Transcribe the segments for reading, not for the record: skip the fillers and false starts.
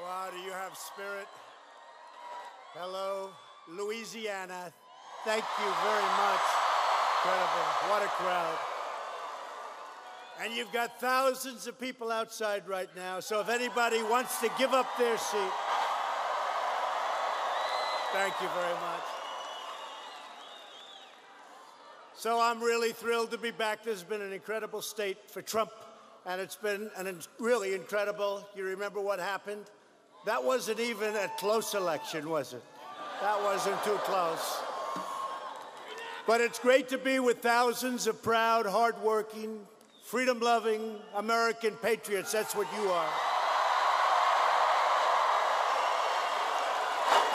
Wow, do you have spirit? Hello, Louisiana. Thank you very much. Incredible. What a crowd. And you've got thousands of people outside right now, so if anybody wants to give up their seat, thank you very much. So I'm really thrilled to be back. This has been an incredible state for Trump, and it's been really incredible. You remember what happened? That wasn't even a close election, was it? That wasn't too close. But it's great to be with thousands of proud, hardworking, freedom-loving American patriots. That's what you are.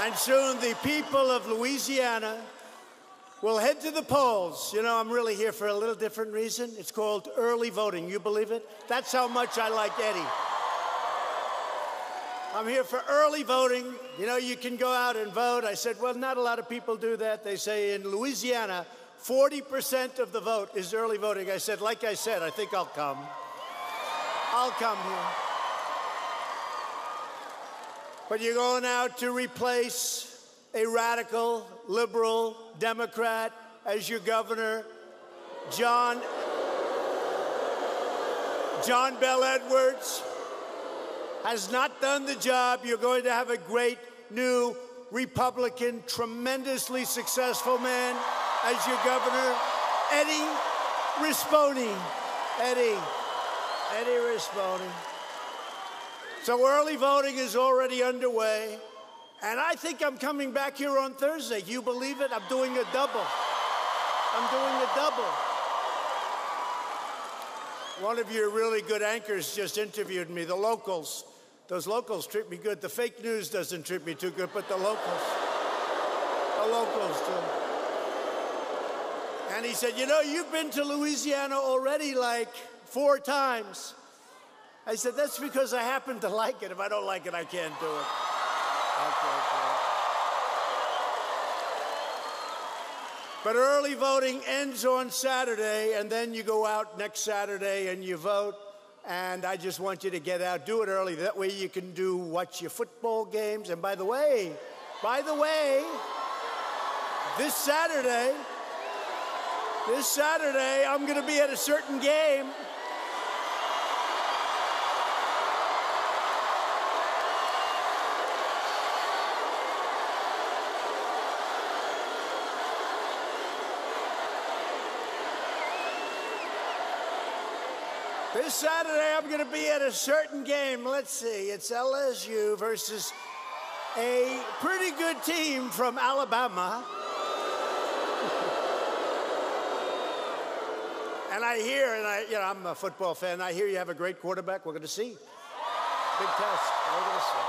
And soon the people of Louisiana will head to the polls. You know, I'm really here for a little different reason. It's called early voting. You believe it? That's how much I like Eddie. I'm here for early voting. You know, you can go out and vote. I said, well, not a lot of people do that. They say in Louisiana, 40% of the vote is early voting. I said, like I said, I think I'll come. I'll come here. But you're going out to replace a radical, liberal Democrat as your governor, John Bel Edwards has not done the job. You're going to have a great new Republican, tremendously successful man as your governor, Eddie Rispone. Eddie Rispone. So early voting is already underway, and I think I'm coming back here on Thursday. You believe it? I'm doing a double. One of your really good anchors just interviewed me, the locals. Those locals treat me good. The fake news doesn't treat me too good, but the locals do. And he said, you know, you've been to Louisiana already like 4 times. I said, that's because I happen to like it. If I don't like it, I can't do it. But early voting ends on Saturday, and then you go out next Saturday and you vote. And I just want you to get out, do it early. That way you can watch your football games. And by the way, this Saturday, I'm going to be at a certain game. This Saturday, I'm going to be at a certain game. Let's see. It's LSU versus a pretty good team from Alabama. And I hear, I'm a football fan, I hear you have a great quarterback. We're going to see. Big test. We're going to see.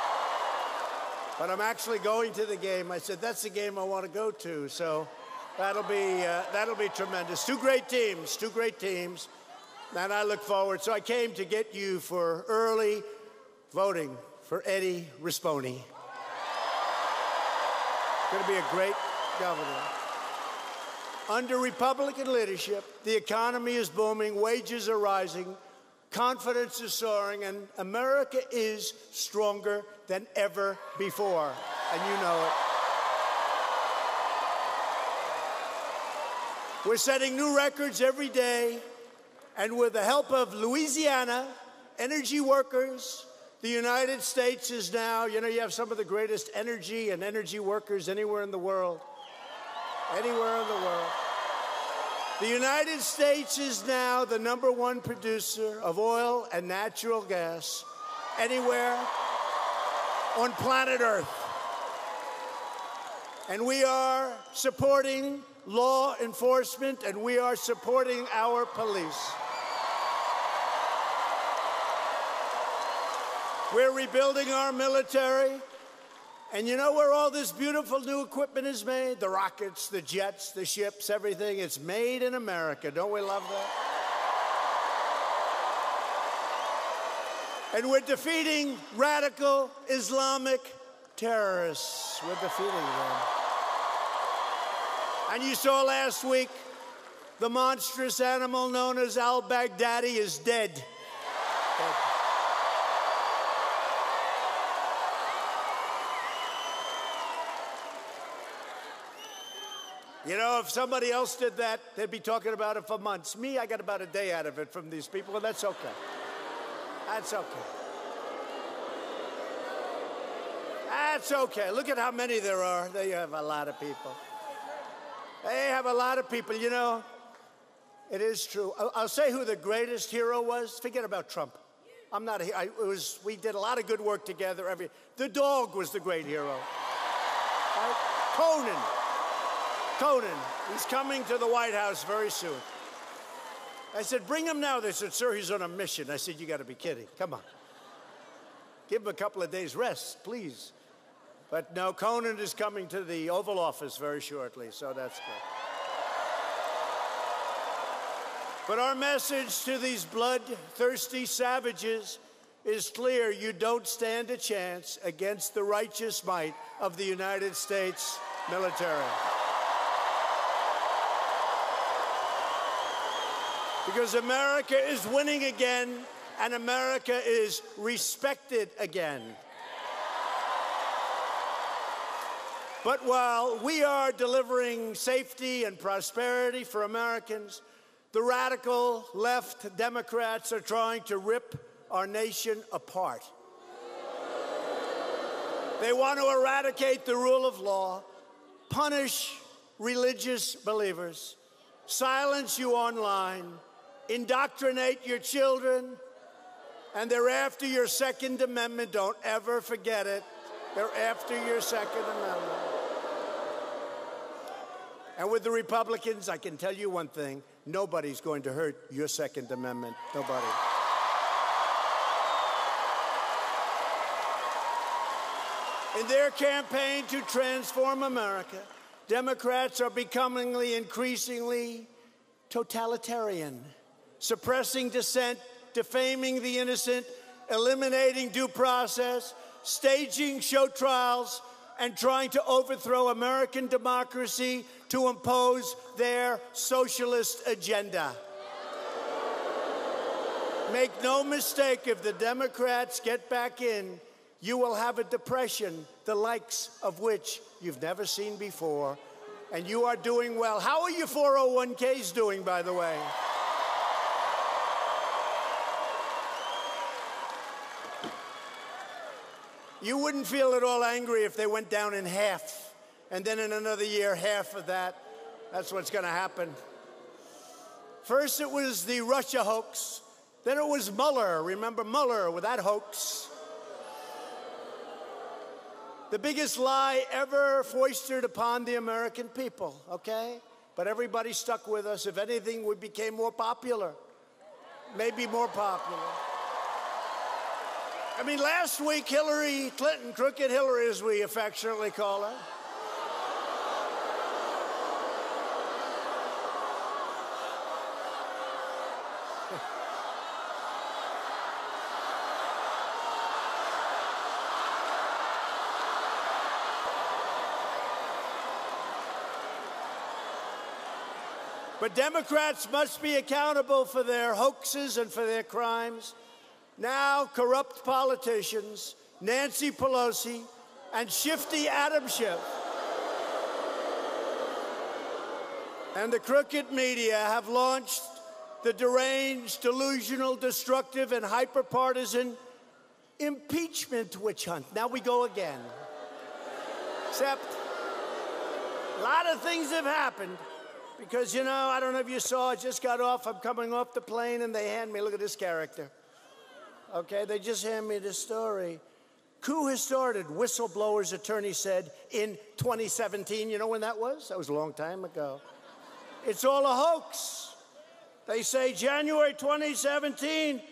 But I'm actually going to the game. I said, that's the game I want to go to. So that'll be tremendous. Two great teams. And I look forward. So I came to get you for early voting for Eddie Rispone. Going to be a great governor. Under Republican leadership, the economy is booming, wages are rising, confidence is soaring, and America is stronger than ever before. And you know it. We're setting new records every day. And with the help of Louisiana, energy workers, the United States is now, you have some of the greatest energy and energy workers anywhere in the world. Anywhere in the world. The United States is now the #1 producer of oil and natural gas anywhere on planet Earth. And we are supporting law enforcement, and we are supporting our police. We're rebuilding our military. And you know where all this beautiful new equipment is made? The rockets, the jets, the ships, everything. It's made in America. Don't we love that? And we're defeating radical Islamic terrorists. We're defeating them. And you saw last week, the monstrous animal known as al-Baghdadi is dead. You know, if somebody else did that, they'd be talking about it for months. Me, I got about a day out of it from these people, and that's okay. That's okay. That's okay. Look at how many there are. They have a lot of people. They have a lot of people. You know, it is true. I'll say who the greatest hero was. Forget about Trump. I'm not a, we did a lot of good work together. The dog was the great hero. Right? Conan. He's coming to the White House very soon. I said, bring him now. They said, sir, he's on a mission. I said, you got to be kidding. Come on. Give him a couple of days rest, please. But no, Conan is coming to the Oval Office very shortly, so that's good. But our message to these bloodthirsty savages is clear. You don't stand a chance against the righteous might of the United States military. Because America is winning again, and America is respected again. But while we are delivering safety and prosperity for Americans, the radical left Democrats are trying to rip our nation apart. They want to eradicate the rule of law, punish religious believers, silence you online, indoctrinate your children, and they're after your Second Amendment. Don't ever forget it. They're after your Second Amendment. And with the Republicans, I can tell you one thing. Nobody's going to hurt your Second Amendment. Nobody. In their campaign to transform America, Democrats are becoming increasingly totalitarian, suppressing dissent, defaming the innocent, eliminating due process, staging show trials, and trying to overthrow American democracy to impose their socialist agenda. Make no mistake, if the Democrats get back in, you will have a depression, the likes of which you've never seen before, and you are doing well. How are your 401ks doing, by the way? You wouldn't feel at all angry if they went down in half, and then in another year, half of that. That's what's going to happen. First, it was the Russia hoax. Then it was Mueller. Remember Mueller with that hoax? The biggest lie ever foisted upon the American people, okay? But everybody stuck with us. If anything, we became more popular, maybe more popular. I mean, last week, Hillary Clinton, Crooked Hillary, as we affectionately call her, but Democrats must be accountable for their hoaxes and for their crimes. Now, corrupt politicians, Nancy Pelosi, and shifty Adam Schiff, and the crooked media have launched the deranged, delusional, destructive, and hyper-partisan impeachment witch hunt. Now we go again. Except a lot of things have happened. Because, you know, I don't know if you saw, I just got off, I'm coming off the plane, and they hand me, look at this character. Okay, they just hand me this story. Coup has started, whistleblower's attorney said in 2017. You know when that was? That was a long time ago. It's all a hoax. They say January 2017,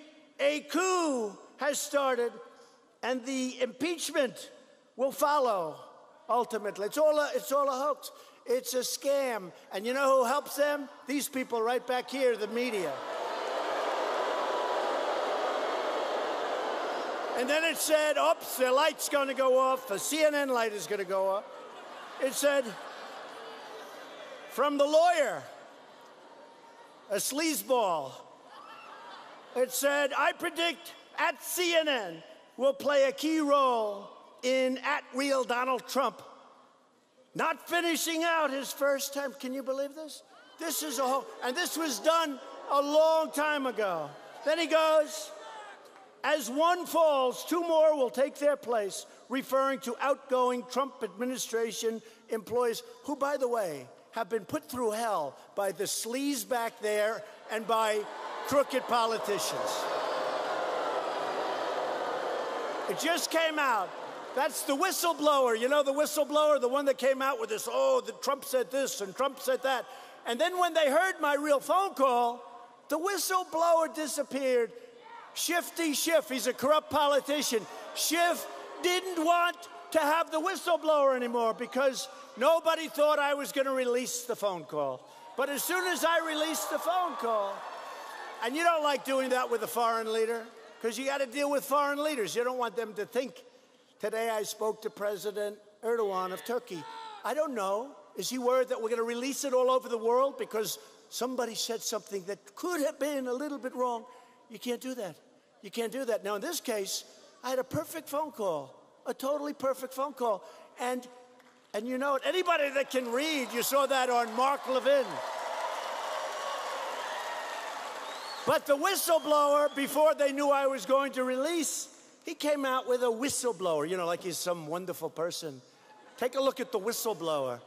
a coup has started, and the impeachment will follow, ultimately. It's all a hoax. It's a scam. And you know who helps them? These people right back here, the media. And then it said, oops, the light's going to go off. The CNN light is going to go off. It said, from the lawyer, a sleazeball. It said, I predict at CNN will play a key role in @real Donald Trump. not finishing out his first term. Can you believe this? This is and this was done a long time ago. Then he goes, as one falls, two more will take their place, referring to outgoing Trump administration employees who, by the way, have been put through hell by the sleaze back there and by crooked politicians. It just came out. That's the whistleblower. You know the whistleblower, the one that came out with this, Trump said this and Trump said that. And then when they heard my real phone call, the whistleblower disappeared. Shifty Schiff, he's a corrupt politician. Schiff didn't want to have the whistleblower anymore because nobody thought I was going to release the phone call. But as soon as I released the phone call, and you don't like doing that with a foreign leader, because you got to deal with foreign leaders. You don't want them to think. Today I spoke to President Erdogan of Turkey. I don't know. Is he worried that we're going to release it all over the world because somebody said something that could have been a little bit wrong? You can't do that. You can't do that. Now, in this case, I had a perfect phone call, a totally perfect phone call. And you know, anybody that can read, you saw that on Mark Levin. But the whistleblower, before they knew I was going to release, he came out with a whistleblower, you know, like he's some wonderful person. Take a look at the whistleblower.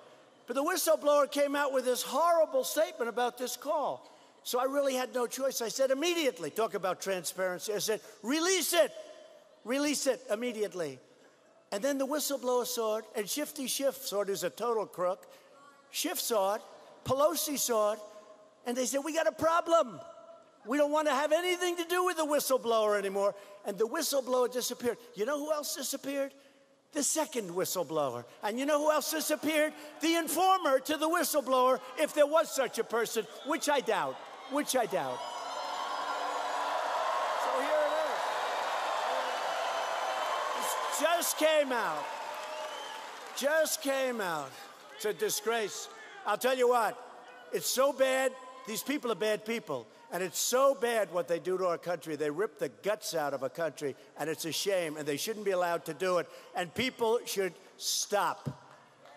But the whistleblower came out with this horrible statement about this call. So I really had no choice. I said immediately, talk about transparency. I said, release it immediately. And then the whistleblower saw it, and Shifty Schiff saw it, who's a total crook. Schiff saw it, Pelosi saw it, and they said, we got a problem. We don't want to have anything to do with the whistleblower anymore. And the whistleblower disappeared. You know who else disappeared? The second whistleblower. And you know who else disappeared? The informer to the whistleblower, if there was such a person, which I doubt. So here it is. It just came out. It's a disgrace. I'll tell you what, it's so bad. These people are bad people. And it's so bad what they do to our country. They rip the guts out of a country, and it's a shame, and they shouldn't be allowed to do it. And people should stop.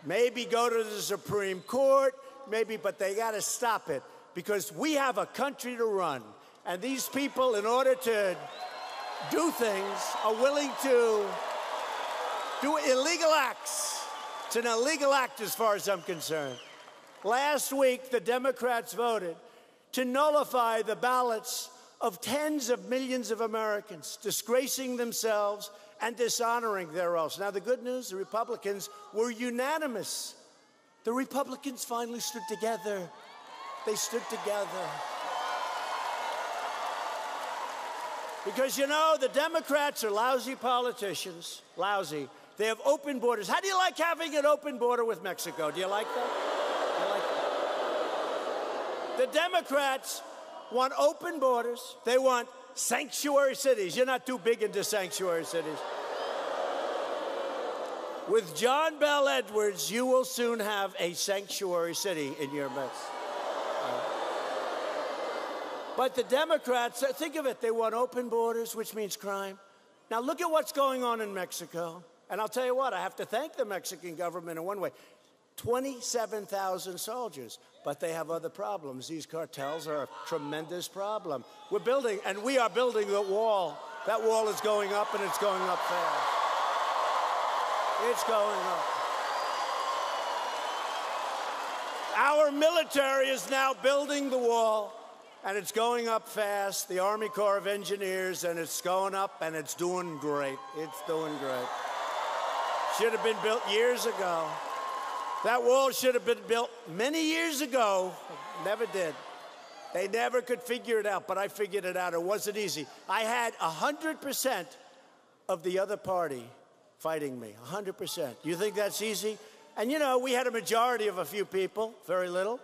Maybe go to the Supreme Court, maybe, but they got to stop it because we have a country to run. And these people, in order to do things, are willing to do illegal acts. It's an illegal act as far as I'm concerned. Last week, the Democrats voted to nullify the ballots of tens of millions of Americans, disgracing themselves and dishonoring their oaths. Now, the good news, the Republicans were unanimous. The Republicans finally stood together. They stood together. Because, you know, the Democrats are lousy politicians, lousy. They have open borders. How do you like having an open border with Mexico? Do you like that? Do you like that? The Democrats want open borders. They want sanctuary cities. You're not too big into sanctuary cities. With John Bel Edwards, you will soon have a sanctuary city in your midst. But the Democrats, think of it, they want open borders, which means crime. Now look at what's going on in Mexico. And I'll tell you what, I have to thank the Mexican government in one way. 27,000 soldiers, but they have other problems. These cartels are a tremendous problem. We're building, and we are building the wall. That wall is going up, and it's going up fast. It's going up. Our military is now building the wall, and it's going up fast. The Army Corps of Engineers, and it's going up, and it's doing great. It's doing great. Should have been built years ago. That wall should have been built many years ago. Never did. They never could figure it out, but I figured it out. It wasn't easy. I had 100% of the other party fighting me, 100%. You think that's easy? And, you know, we had a majority of a few people, very little,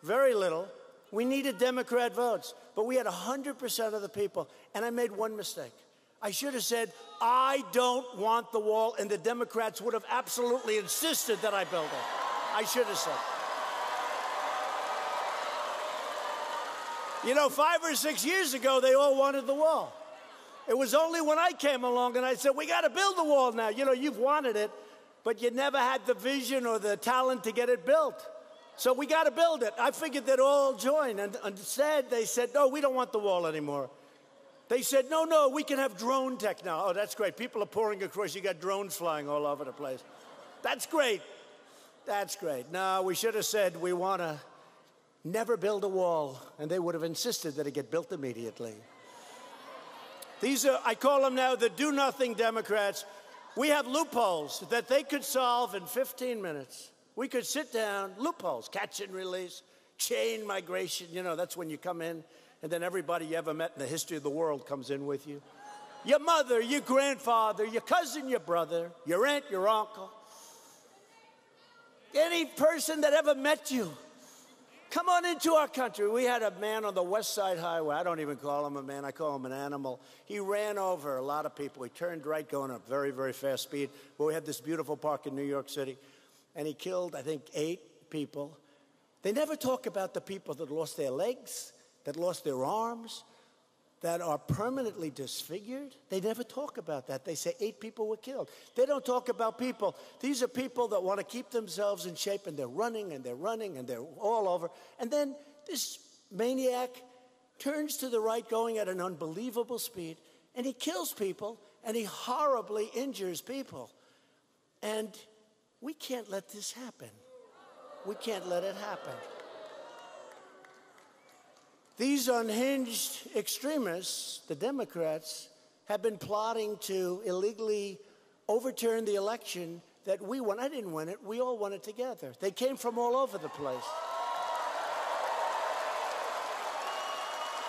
very little. We needed Democrat votes, but we had 100% of the people, and I made one mistake. I should have said, I don't want the wall, and the Democrats would have absolutely insisted that I build it. I should have said. You know, 5 or 6 years ago, they all wanted the wall. It was only when I came along and I said, we got to build the wall now. You know, you've wanted it, but you never had the vision or the talent to get it built. So we got to build it. I figured they'd all join, and instead they said, no, we don't want the wall anymore. They said, no, we can have drone technology. Oh, that's great. People are pouring across. You got drones flying all over the place. That's great. That's great. No, we should have said we want to never build a wall, and they would have insisted that it get built immediately. These are, I call them now the do-nothing Democrats. We have loopholes that they could solve in 15 minutes. We could sit down, loopholes, catch and release, chain migration. You know, that's when you come in, and then everybody you ever met in the history of the world comes in with you. Your mother, your grandfather, your cousin, your brother, your aunt, your uncle. Any person that ever met you. Come on into our country. We had a man on the West Side Highway. I don't even call him a man. I call him an animal. He ran over a lot of people. He turned right going at very, very fast speed. Well, we had this beautiful park in New York City, and he killed, I think, 8 people. They never talk about the people that lost their legs, that lost their arms, that are permanently disfigured. They never talk about that. They say 8 people were killed. They don't talk about people. These are people that want to keep themselves in shape, and they're running, and they're running, and they're all over. And then this maniac turns to the right going at an unbelievable speed, and he kills people, and he horribly injures people. And we can't let this happen. We can't let it happen. These unhinged extremists, the Democrats, have been plotting to illegally overturn the election that we won. I didn't win it. We all won it together. They came from all over the place.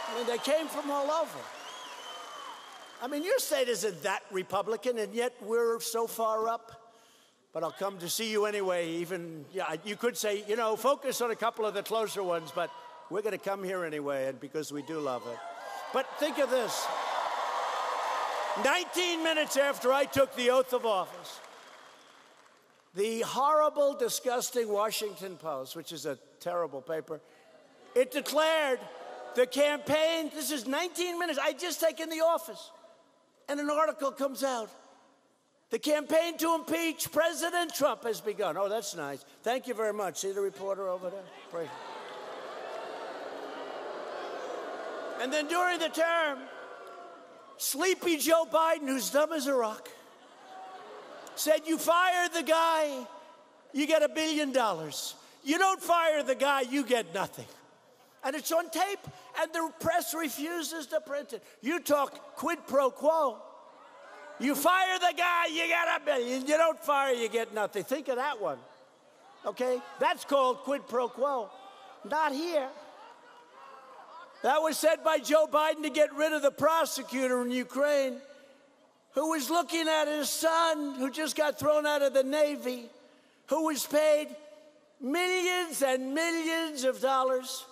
I mean, they came from all over. I mean, your state isn't that Republican, and yet we're so far up. But I'll come to see you anyway. Even, yeah, you could say, you know, focus on a couple of the closer ones, but we're going to come here anyway, and because we do love it. But think of this. 19 minutes after I took the oath of office, the horrible, disgusting Washington Post, which is a terrible paper, it declared the campaign, this is 19 minutes, I'd just taken the office, and an article comes out. The campaign to impeach President Trump has begun. Oh, that's nice. Thank you very much. See the reporter over there? Praise. And then during the term, sleepy Joe Biden, who's dumb as a rock, said, you fire the guy, you get $1 billion. You don't fire the guy, you get nothing. And it's on tape, and the press refuses to print it. You talk quid pro quo. You fire the guy, you get $1 billion. You don't fire, you get nothing. Think of that one, okay? That's called quid pro quo. Not here. That was said by Joe Biden to get rid of the prosecutor in Ukraine who was looking at his son who just got thrown out of the Navy, who was paid millions and millions of dollars,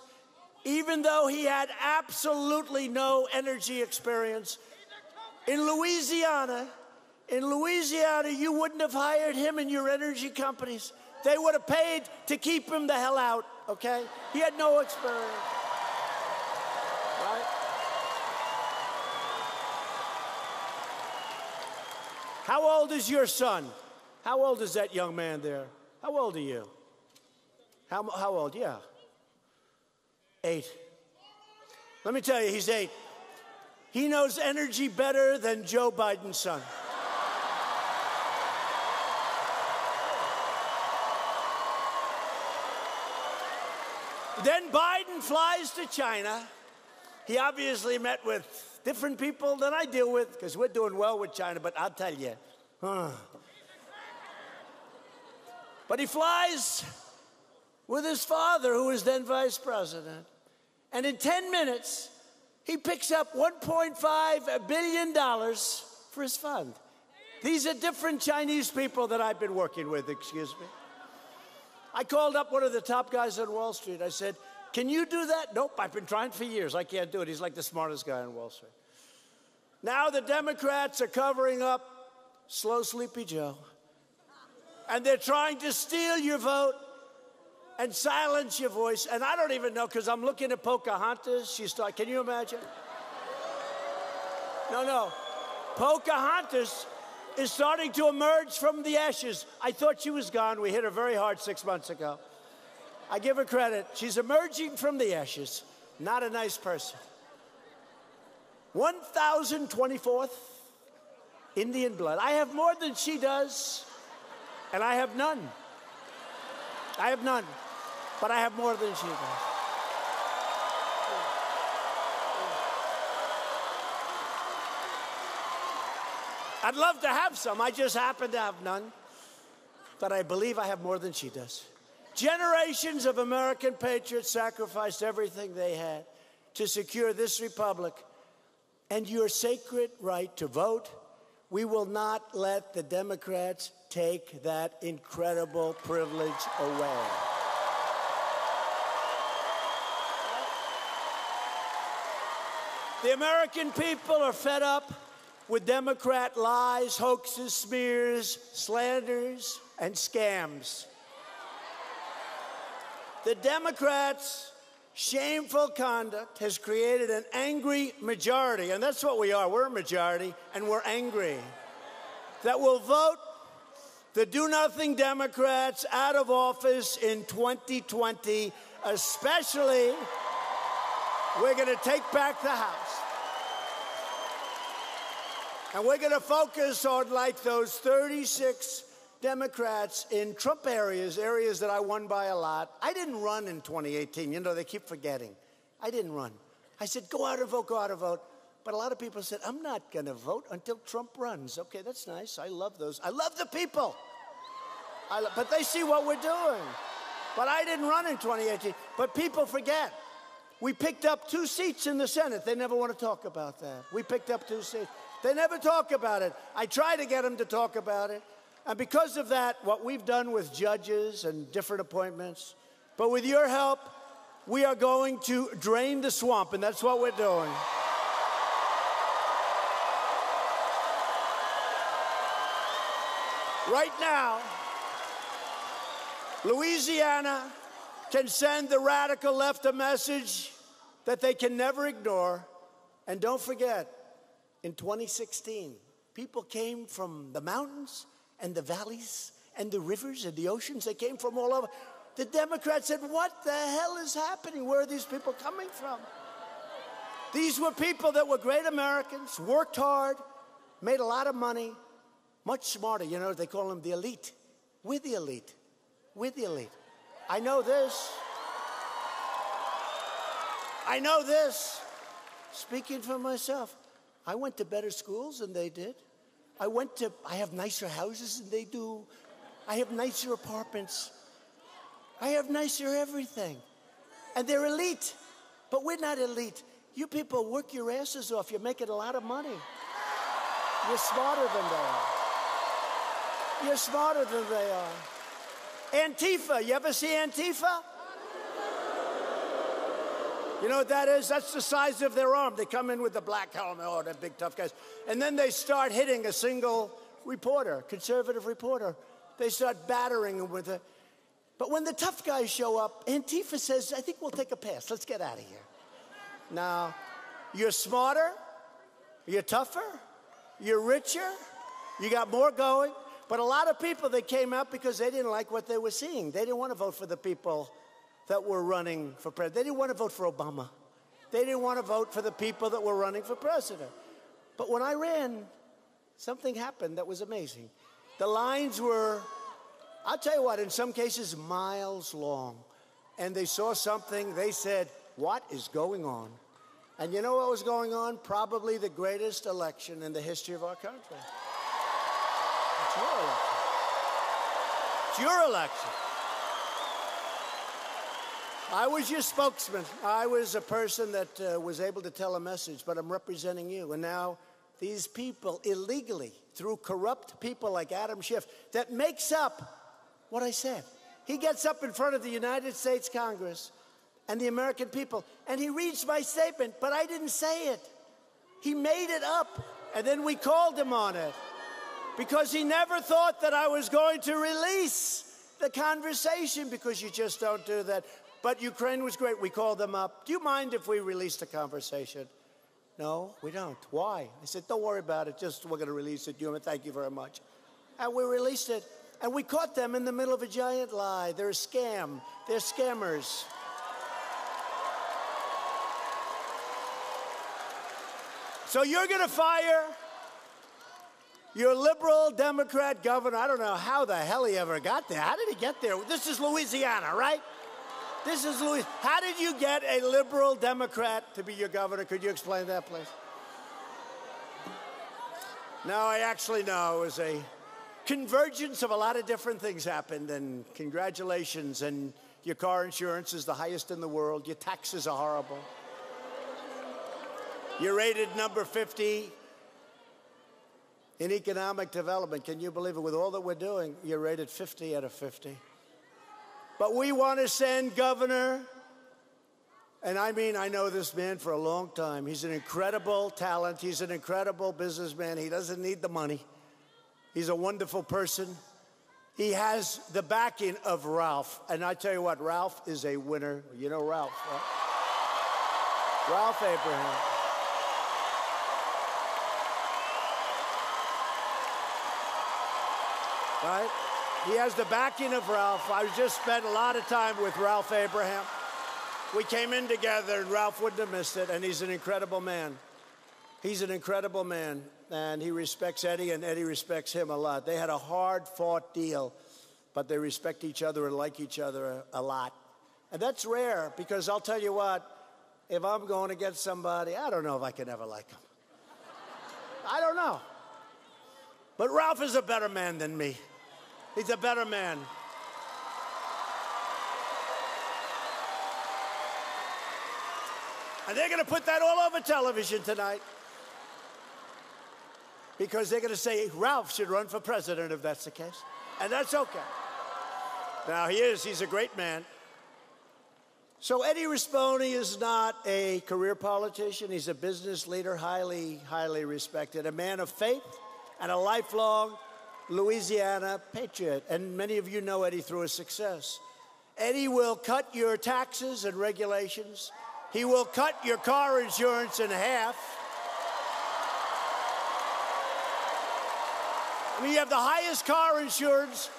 even though he had absolutely no energy experience. In Louisiana, you wouldn't have hired him and your energy companies. They would have paid to keep him the hell out, okay? He had no experience. Right? How old is your son? How old is that young man there? How old are you? How old? Yeah. 8. Let me tell you, he's 8. He knows energy better than Joe Biden's son. Then Biden flies to China. He obviously met with different people than I deal with, because we're doing well with China, but I'll tell you. But he flies with his father, who was then vice president. And in 10 minutes, he picks up $1.5 billion for his fund. These are different Chinese people that I've been working with, excuse me. I called up one of the top guys on Wall Street. I said, can you do that? Nope, I've been trying for years. I can't do it. He's like the smartest guy on Wall Street. Now the Democrats are covering up slow, sleepy Joe. And they're trying to steal your vote and silence your voice. And I don't even know, because I'm looking at Pocahontas. Can you imagine? No. Pocahontas is starting to emerge from the ashes. I thought she was gone. We hit her very hard 6 months ago. I give her credit. She's emerging from the ashes. Not a nice person. 1,024th Indian blood. I have more than she does, and I have none. I have none, but I have more than she does. I'd love to have some. I just happen to have none. But I believe I have more than she does. Generations of American patriots sacrificed everything they had to secure this republic and your sacred right to vote. We will not let the Democrats take that incredible privilege away. The American people are fed up with Democrat lies, hoaxes, smears, slanders, and scams. The Democrats' shameful conduct has created an angry majority, and that's what we are. We're a majority, and we're angry, that will vote the do-nothing Democrats out of office in 2020, especially we're going to take back the House. And we're going to focus on, like, those 36 Democrats in Trump areas that I won by a lot. I didn't run in 2018. You know, they keep forgetting. I didn't run. I said, go out and vote, go out and vote. But a lot of people said, I'm not going to vote until Trump runs. Okay, that's nice. I love those. I love the people. But they see what we're doing. But I didn't run in 2018. But people forget. We picked up 2 seats in the Senate. They never want to talk about that. We picked up 2 seats. They never talk about it. I try to get them to talk about it. And because of that, what we've done with judges and different appointments, but with your help, we are going to drain the swamp, and that's what we're doing. Right now, Louisiana can send the radical left a message that they can never ignore. And don't forget, in 2016, people came from the mountains and the valleys and the rivers and the oceans. They came from all over. The Democrats said, what the hell is happening? Where are these people coming from? These were people that were great Americans, worked hard, made a lot of money, much smarter. You know, they call them the elite. We're the elite. We're the elite. I know this. I know this. Speaking for myself, I went to better schools than they did. I have nicer houses than they do. I have nicer apartments. I have nicer everything. And they're elite. But we're not elite. You people work your asses off. You're making a lot of money. You're smarter than they are. You're smarter than they are. Antifa. You ever see Antifa? You know what that is? That's the size of their arm. They come in with the black helmet. Oh, they're big, tough guys. And then they start hitting a single reporter, conservative reporter. They start battering him with it. But when the tough guys show up, Antifa says, I think we'll take a pass. Let's get out of here. Now, you're smarter, you're tougher, you're richer, you got more going. But a lot of people, they came out because they didn't like what they were seeing. They didn't want to vote for the people that were running for president. They didn't want to vote for Obama. They didn't want to vote for the people that were running for president. But when I ran, something happened that was amazing. The lines were, I'll tell you what, in some cases, miles long. And they saw something, they said, what is going on? And you know what was going on? Probably the greatest election in the history of our country. It's your election. It's your election. I was your spokesman. I was a person that was able to tell a message, but I'm representing you. And now these people illegally, through corrupt people like Adam Schiff, that makes up what I said. He gets up in front of the United States Congress and the American people, and he reads my statement, but I didn't say it. He made it up, and then we called him on it because he never thought that I was going to release the conversation, because you just don't do that. But Ukraine was great. We called them up. Do you mind if we released the conversation? no, we don't. Why? I said, don't worry about it. Just, we're going to release it. Thank you very much. And we released it. And we caught them in the middle of a giant lie. They're a scam. They're scammers. So you're going to fire your liberal Democrat governor. I don't know how the hell he ever got there. How did he get there? This is Louisiana, right? This is Louisiana. How did you get a liberal Democrat to be your governor? Could you explain that, please? No, I actually know. It was a convergence of a lot of different things happened, and congratulations. And your car insurance is the highest in the world. Your taxes are horrible. You're rated number 50 in economic development. Can you believe it? With all that we're doing, you're rated 50 out of 50. But we want to send Governor, and I mean, I know this man for a long time. He's an incredible talent. He's an incredible businessman. He doesn't need the money. He's a wonderful person. He has the backing of Ralph. And I tell you what, Ralph is a winner. You know Ralph, right? Ralph Abraham. Right? He has the backing of Ralph. I just spent a lot of time with Ralph Abraham. We came in together, and Ralph wouldn't have missed it, and he's an incredible man. He's an incredible man, and he respects Eddie, and Eddie respects him a lot. They had a hard-fought deal, but they respect each other and like each other a lot. And that's rare, because I'll tell you what, if I'm going against somebody, I don't know if I can ever like him. I don't know. But Ralph is a better man than me. He's a better man. And they're going to put that all over television tonight, because they're going to say Ralph should run for president if that's the case. And that's okay. Now, he's a great man. So Eddie Rispone is not a career politician. He's a business leader, highly, highly respected, a man of faith and a lifelong Louisiana patriot. And many of you know Eddie through his success. Eddie will cut your taxes and regulations. He will cut your car insurance in half. I mean, you have the highest car insurance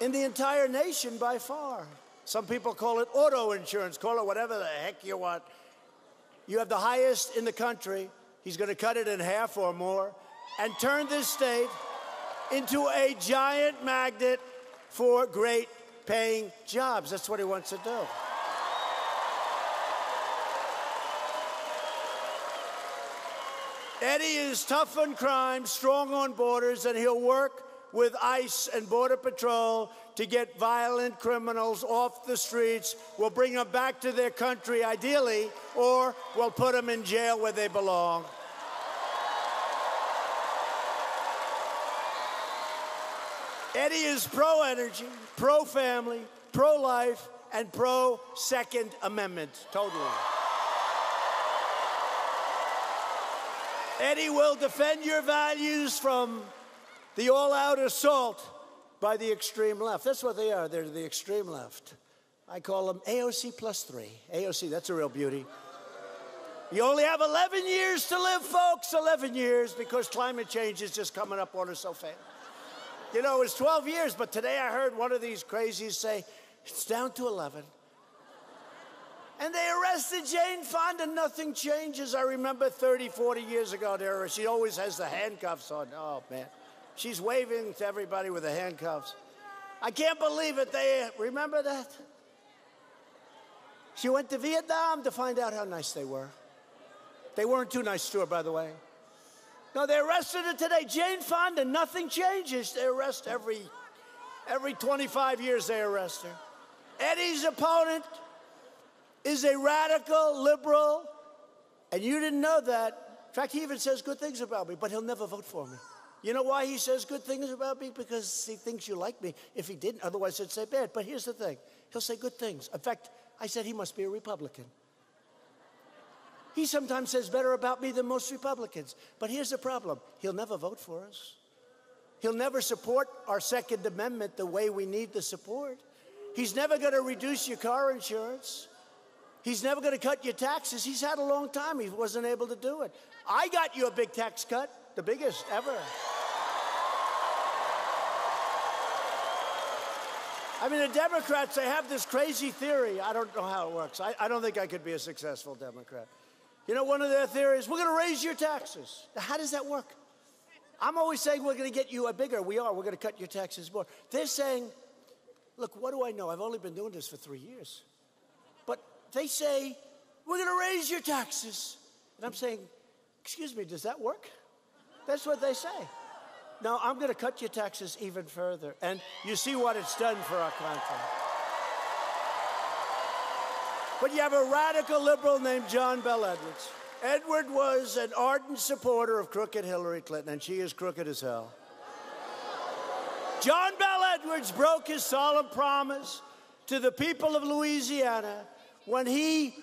in the entire nation by far. Some people call it auto insurance, call it whatever the heck you want. You have the highest in the country. He's going to cut it in half or more and turn this state into a giant magnet for great paying jobs. That's what he wants to do. Eddie is tough on crime, strong on borders, and he'll work with ICE and Border Patrol to get violent criminals off the streets. We'll bring them back to their country, ideally, or we'll put them in jail where they belong. Eddie is pro-energy, pro-family, pro-life, and pro-Second Amendment, totally. Eddie will defend your values from the all-out assault by the extreme left. That's what they are. They're the extreme left. I call them AOC plus 3. AOC, that's a real beauty. You only have 11 years to live, folks, 11 years, because climate change is just coming up on us so fast. You know, it's 12 years, but today I heard one of these crazies say, it's down to 11. And they arrested Jane Fonda. Nothing changes. I remember 30, 40 years ago, she always has the handcuffs on. Oh, man. She's waving to everybody with the handcuffs. I can't believe it. Remember that? She went to Vietnam to find out how nice they were. They weren't too nice to her, by the way. No, they arrested her today. Jane Fonda, nothing changes. They arrest every 25 years they arrest her. Eddie's opponent is a radical liberal, and you didn't know that. In fact, he even says good things about me, but he'll never vote for me. You know why he says good things about me? Because he thinks you like me. If he didn't, otherwise he'd say bad. But here's the thing. He'll say good things. In fact, I said he must be a Republican. He sometimes says better about me than most Republicans. But here's the problem. He'll never vote for us. He'll never support our Second Amendment the way we need the support. He's never going to reduce your car insurance. he's never going to cut your taxes. He's had a long time. He wasn't able to do it. I got you a big tax cut, the biggest ever. I mean, the Democrats, they have this crazy theory. I don't know how it works. I don't think I could be a successful Democrat. You know, one of their theories, we're going to raise your taxes. Now, how does that work? I'm always saying we're going to get you a bigger. We are. We're going to cut your taxes more. They're saying, look, what do I know? I've only been doing this for 3 years. But they say, we're going to raise your taxes. And I'm saying, excuse me, does that work? That's what they say. No, I'm going to cut your taxes even further. And you see what it's done for our country. But you have a radical liberal named John Bel Edwards. Edward was an ardent supporter of crooked Hillary Clinton, and she is crooked as hell. John Bel Edwards broke his solemn promise to the people of Louisiana when he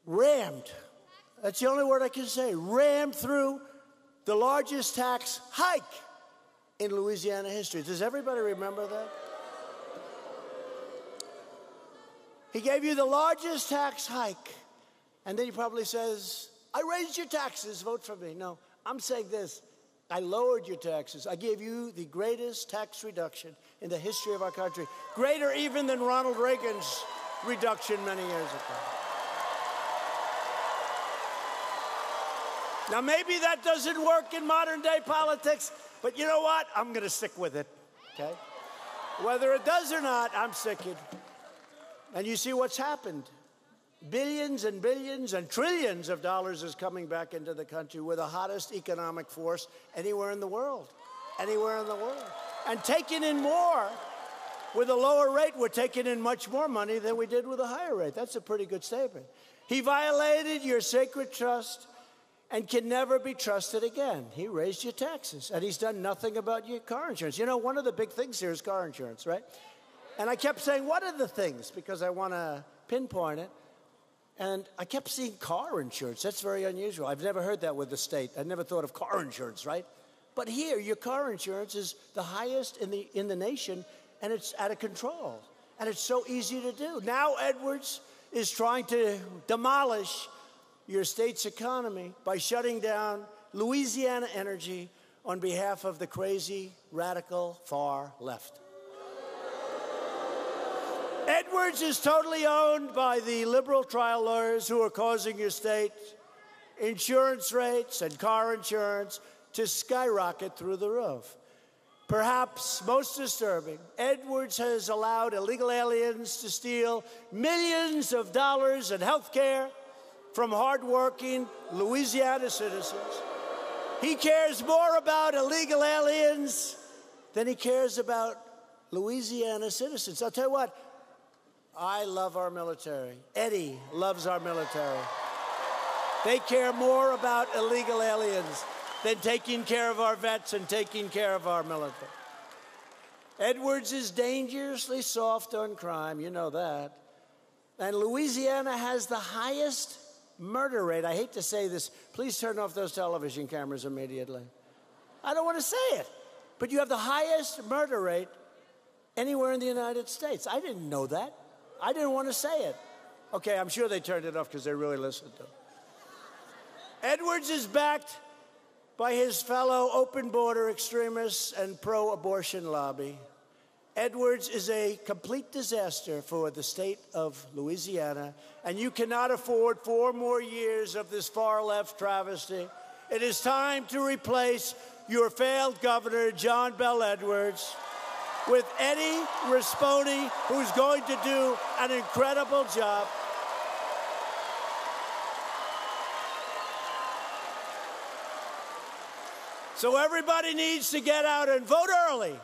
rammed, that's the only word I can say, rammed through the largest tax hike in Louisiana history. Does everybody remember that? He gave you the largest tax hike. And then he probably says, I raised your taxes, vote for me. No, I'm saying this. I lowered your taxes. I gave you the greatest tax reduction in the history of our country. Greater even than Ronald Reagan's reduction many years ago. Now, maybe that doesn't work in modern day politics, but you know what? I'm going to stick with it, okay? Whether it does or not, I'm sticking. And you see what's happened. Billions and billions and trillions of dollars is coming back into the country. We're the hottest economic force anywhere in the world. Anywhere in the world. And taking in more. With a lower rate, we're taking in much more money than we did with a higher rate. That's a pretty good statement. He violated your sacred trust and can never be trusted again. He raised your taxes, and he's done nothing about your car insurance. You know, one of the big things here is car insurance, right? And I kept saying, what are the things? Because I want to pinpoint it. And I kept seeing car insurance. That's very unusual. I've never heard that with the state. I never thought of car insurance, right? But here, your car insurance is the highest in the nation, and it's out of control. And it's so easy to do. Now Edwards is trying to demolish your state's economy by shutting down Louisiana Energy on behalf of the crazy, radical, far left. Edwards is totally owned by the liberal trial lawyers who are causing your state insurance rates and car insurance to skyrocket through the roof. Perhaps most disturbing, Edwards has allowed illegal aliens to steal millions of dollars in health care from hardworking Louisiana citizens. He cares more about illegal aliens than he cares about Louisiana citizens. I'll tell you what, I love our military. Eddie loves our military. They care more about illegal aliens than taking care of our vets and taking care of our military. Edwards is dangerously soft on crime, you know that. And Louisiana has the highest murder rate. I hate to say this. Please turn off those television cameras immediately. I don't want to say it. But you have the highest murder rate anywhere in the United States. I didn't know that. I didn't want to say it. Okay, I'm sure they turned it off because they really listened to it. Edwards is backed by his fellow open border extremists and pro-abortion lobby. Edwards is a complete disaster for the state of Louisiana, and you cannot afford 4 more years of this far-left travesty. It is time to replace your failed governor, John Bel Edwards, with Eddie Rispone, who's going to do an incredible job. So everybody needs to get out and vote early.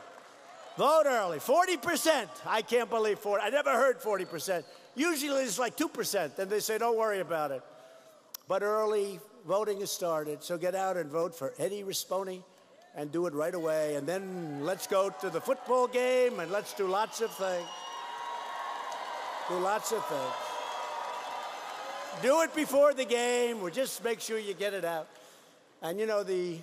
Vote early. 40%. I can't believe 40. I never heard 40%. Usually it's like 2%. Then they say, don't worry about it. But early voting has started. So get out and vote for Eddie Rispone and do it right away. And then let's go to the football game and let's do lots of things. Do lots of things. Do it before the game, or just make sure you get it out. And you know, the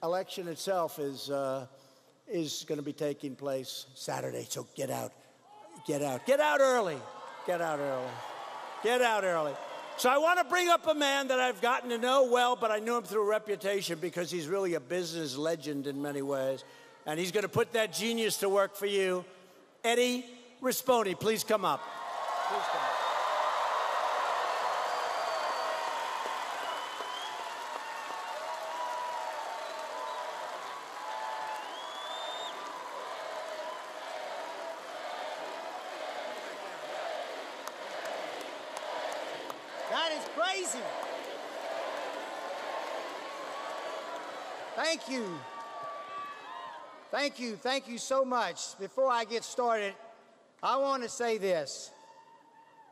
election itself is going to be taking place Saturday, so get out. Get out. Get out early. Get out early. Get out early. So I want to bring up a man that I've gotten to know well, but I knew him through reputation because he's really a business legend in many ways. And he's going to put that genius to work for you. Eddie Rispone, please come up. Please come up. That is crazy. Thank you. Thank you. Thank you so much. Before I get started, I want to say this.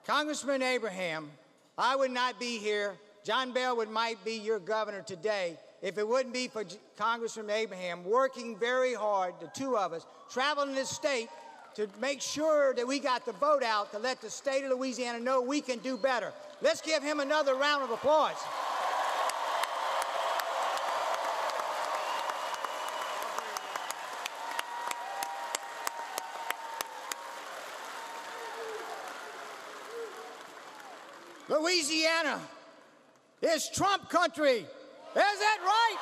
Congressman Abraham, I would not be here. John Bell might be your governor today if it wouldn't be for Congressman Abraham working very hard, the two of us, traveling this state to make sure that we got the vote out to let the state of Louisiana know we can do better. Let's give him another round of applause. Louisiana is Trump country. Is that right?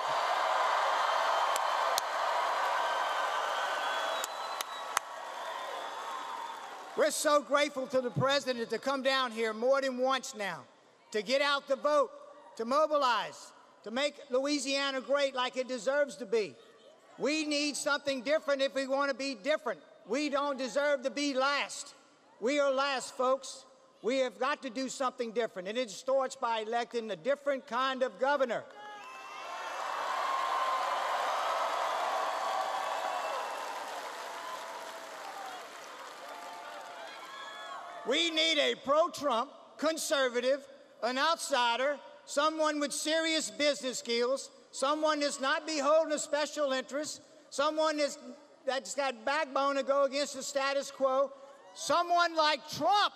We're so grateful to the president to come down here more than once now, to get out the vote, to mobilize, to make Louisiana great like it deserves to be. We need something different if we want to be different. We don't deserve to be last. We are last, folks. We have got to do something different, and it starts by electing a different kind of governor. We need a pro-Trump, conservative, an outsider, someone with serious business skills, someone that's not beholden to special interests, someone that's got backbone to go against the status quo, someone like Trump.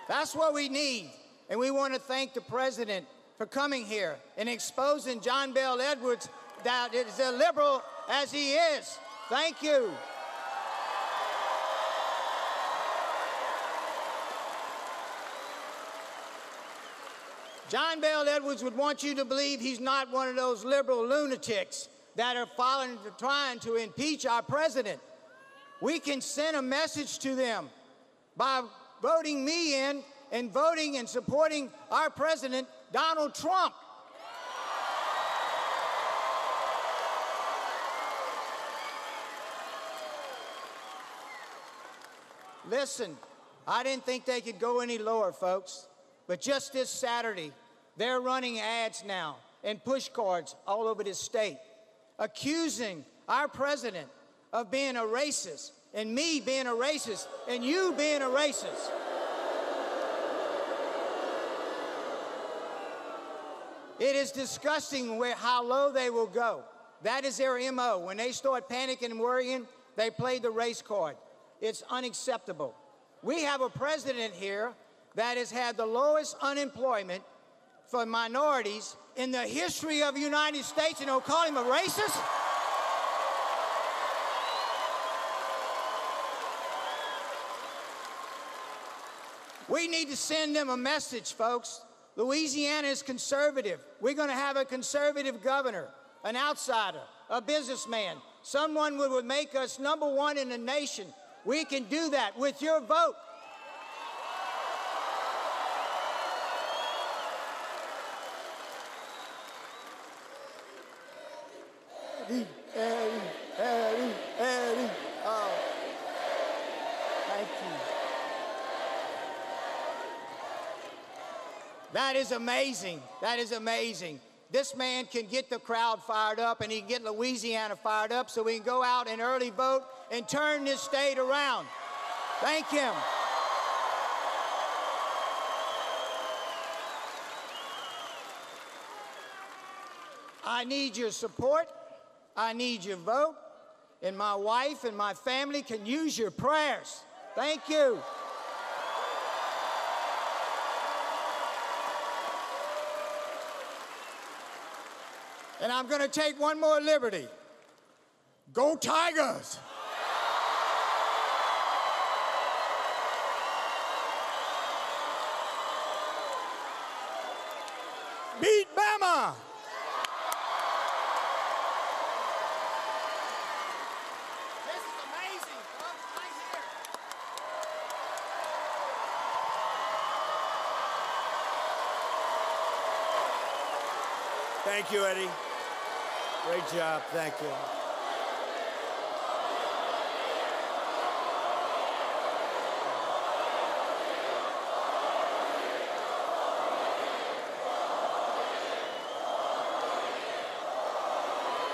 That's what we need, and we want to thank the president for coming here and exposing John Bell Edwards that is as liberal as he is. Thank you. John Bell Edwards would want you to believe he's not one of those liberal lunatics that are trying to impeach our president. We can send a message to them by voting me in and voting and supporting our president, Donald Trump. Listen, I didn't think they could go any lower, folks, but just this Saturday, they're running ads now and push cards all over this state, accusing our president of being a racist, and me being a racist, and you being a racist. It is disgusting how low they will go. That is their MO. When they start panicking and worrying, they play the race card. It's unacceptable. We have a president here that has had the lowest unemployment for minorities in the history of the United States, and they'll call him a racist? We need to send them a message, folks. Louisiana is conservative. We're going to have a conservative governor, an outsider, a businessman, someone who would make us #1 in the nation. We can do that with your vote. Eddie. Oh, thank you. That is amazing. That is amazing. This man can get the crowd fired up, and he can get Louisiana fired up so we can go out and early vote and turn this state around. Thank him. I need your support. I need your vote. And my wife and my family can use your prayers. Thank you. And I'm going to take one more liberty. Go Tigers! Beat Bama! This is amazing, folks, right here. Thank you, Eddie. Great job. Thank you.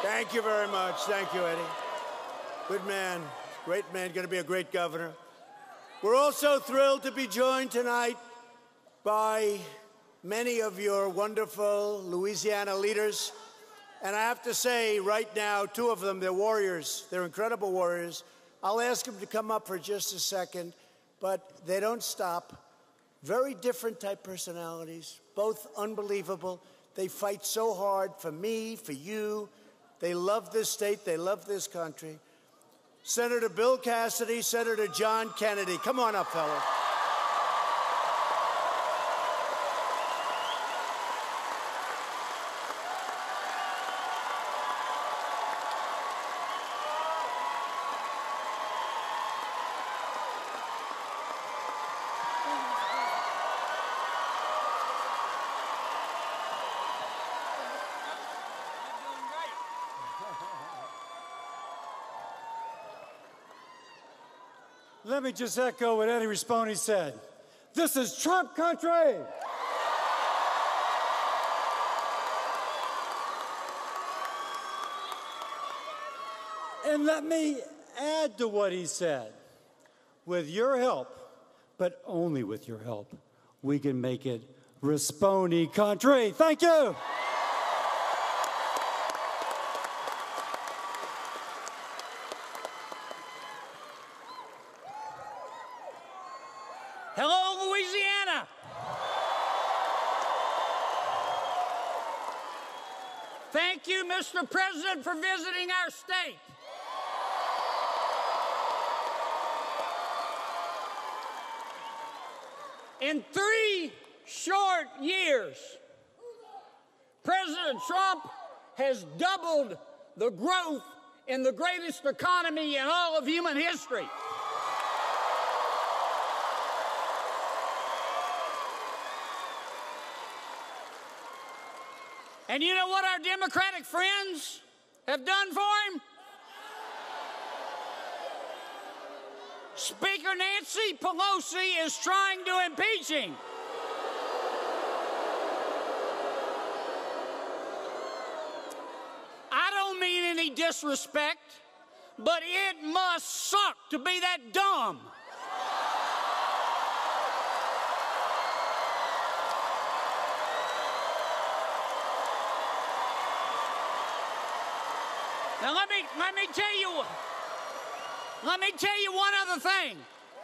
Thank you very much. Thank you, Eddie. Good man. Great man. Going to be a great governor. We're also thrilled to be joined tonight by many of your wonderful Louisiana leaders. And I have to say, right now, two of them, they're warriors. They're incredible warriors. I'll ask them to come up for just a second, but they don't stop. Very different type personalities, both unbelievable. They fight so hard for me, for you. They love this state. They love this country. Senator Bill Cassidy, Senator John Kennedy. Come on up, fellas. Let me just echo what Eddie Rispone said. This is Trump country. And let me add to what he said. With your help, but only with your help, we can make it Rispone country. Thank you. Hello, Louisiana. Thank you, Mr. President, for visiting our state. In 3 short years, President Trump has doubled the growth in the greatest economy in all of human history. And you know what our Democratic friends have done for him? Speaker Nancy Pelosi is trying to impeach him. I don't mean any disrespect, but it must suck to be that dumb. Now let me tell you one other thing.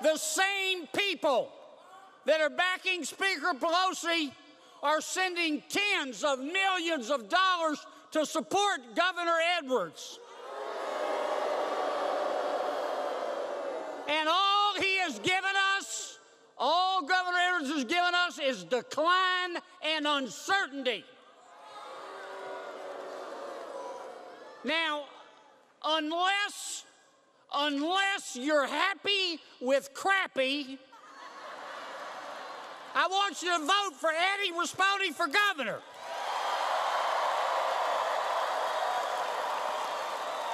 The same people that are backing Speaker Pelosi are sending tens of millions of dollars to support Governor Edwards. And all he has given us, all Governor Edwards has given us is decline and uncertainty. Now, unless you're happy with crappy, I want you to vote for Eddie Rispone for governor.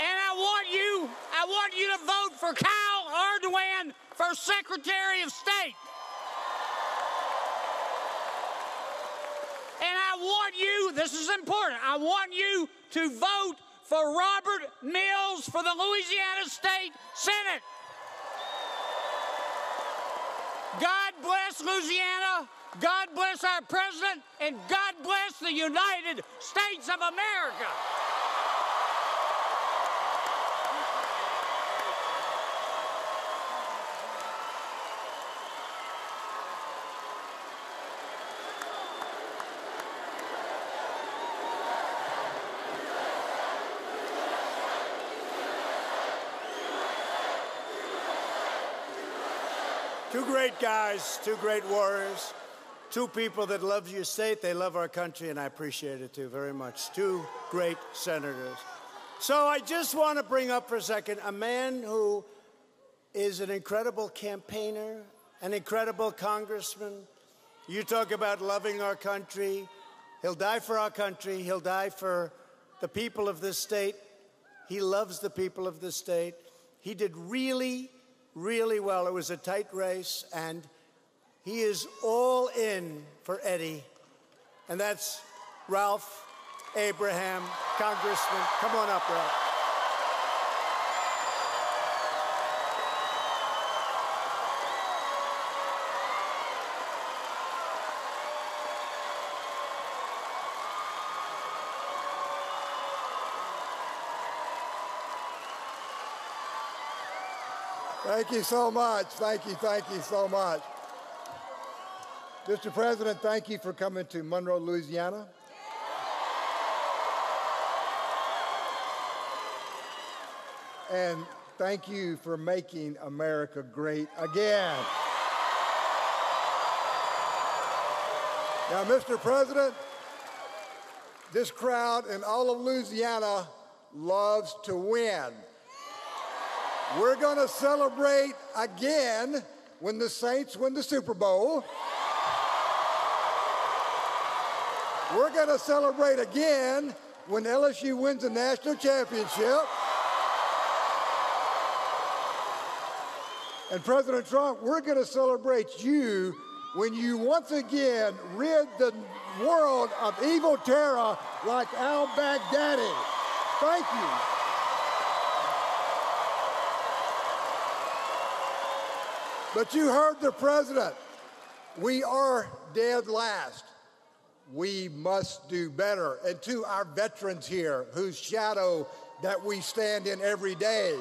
And I want you to vote for Kyle Ardoin for Secretary of State. And I want you, this is important, I want you to vote for Robert Mills for the Louisiana State Senate. God bless Louisiana, God bless our president, and God bless the United States of America. Two great guys, two great warriors, two people that love your state, they love our country, and I appreciate it too very much. Two great senators. So I just want to bring up for a second a man who is an incredible campaigner, an incredible congressman. You talk about loving our country. He'll die for our country. He'll die for the people of this state. He loves the people of this state. He did really, really well. It was a tight race, and he is all in for Eddie, and that's Ralph Abraham, Congressman. Come on up, Ralph. Thank you so much. Thank you so much. Mr. President, thank you for coming to Monroe, Louisiana. And thank you for making America great again. Now, Mr. President, this crowd in all of Louisiana loves to win. We're going to celebrate again when the Saints win the Super Bowl. We're going to celebrate again when LSU wins the national championship. And President Trump, we're going to celebrate you when you once again rid the world of evil terror like al-Baghdadi. Thank you. But you heard the president. We are dead last. We must do better. And to our veterans here, whose shadow that we stand in every day,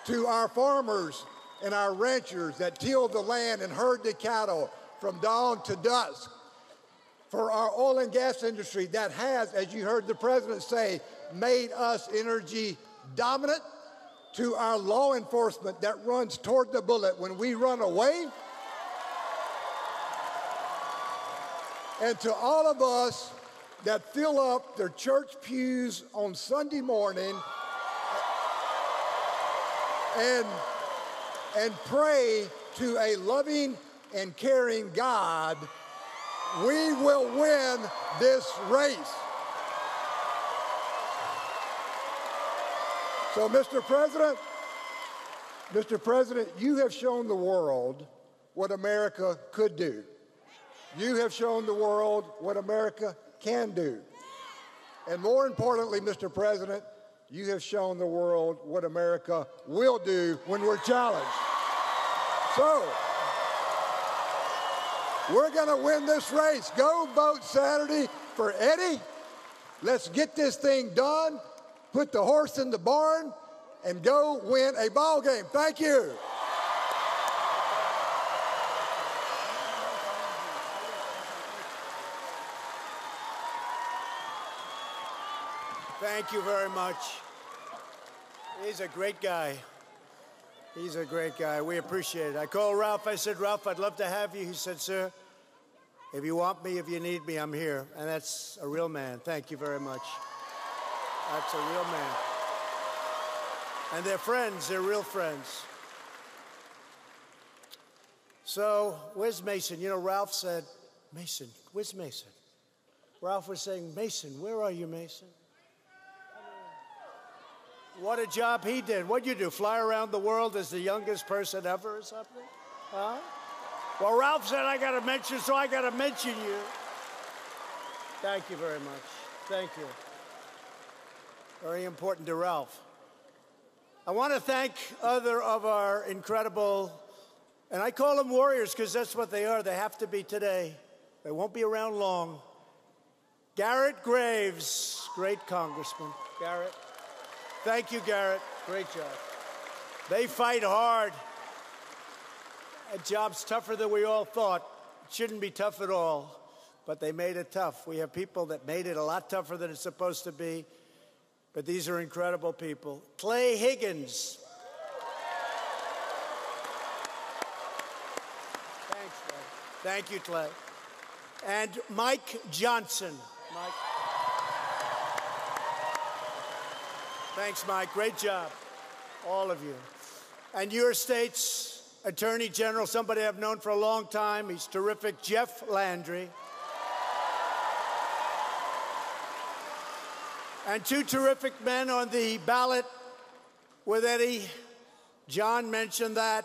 to our farmers and our ranchers that till the land and herd the cattle from dawn to dusk, for our oil and gas industry that has, as you heard the president say, made us energy dominant, to our law enforcement that runs toward the bullet when we run away, and to all of us that fill up their church pews on Sunday morning and pray to a loving and caring God, we will win this race. So, Mr. President, you have shown the world what America could do. You have shown the world what America can do. And more importantly, Mr. President, you have shown the world what America will do when we're challenged. So, we're going to win this race. Go vote Saturday for Eddie. Let's get this thing done. Put the horse in the barn and go win a ball game. Thank you. Thank you very much. He's a great guy. He's a great guy. We appreciate it. I called Ralph. I said, Ralph, I'd love to have you. He said, sir, if you want me, if you need me, I'm here. And that's a real man. Thank you very much. That's a real man. And they're friends. They're real friends. So where's Mason? You know, Ralph said, Mason, where's Mason? Ralph was saying, Mason, where are you, Mason? What a job he did. What'd you do, fly around the world as the youngest person ever or something? Huh? Well, Ralph said I got to mention, so I got to mention you. Thank you very much. Thank you. Very important to Ralph. I want to thank other of our incredible, and I call them warriors because that's what they are. They have to be today. They won't be around long. Garrett Graves, great congressman. Garrett. Thank you, Garrett. Great job. They fight hard. That job's tougher than we all thought. It shouldn't be tough at all, but they made it tough. We have people that made it a lot tougher than it's supposed to be, but these are incredible people. Clay Higgins. Thank you, Clay. And Mike Johnson. Mike. Thanks, Mike. Great job, all of you. And your state's Attorney General, somebody I've known for a long time. He's terrific, Jeff Landry. And two terrific men on the ballot with Eddie. John mentioned that.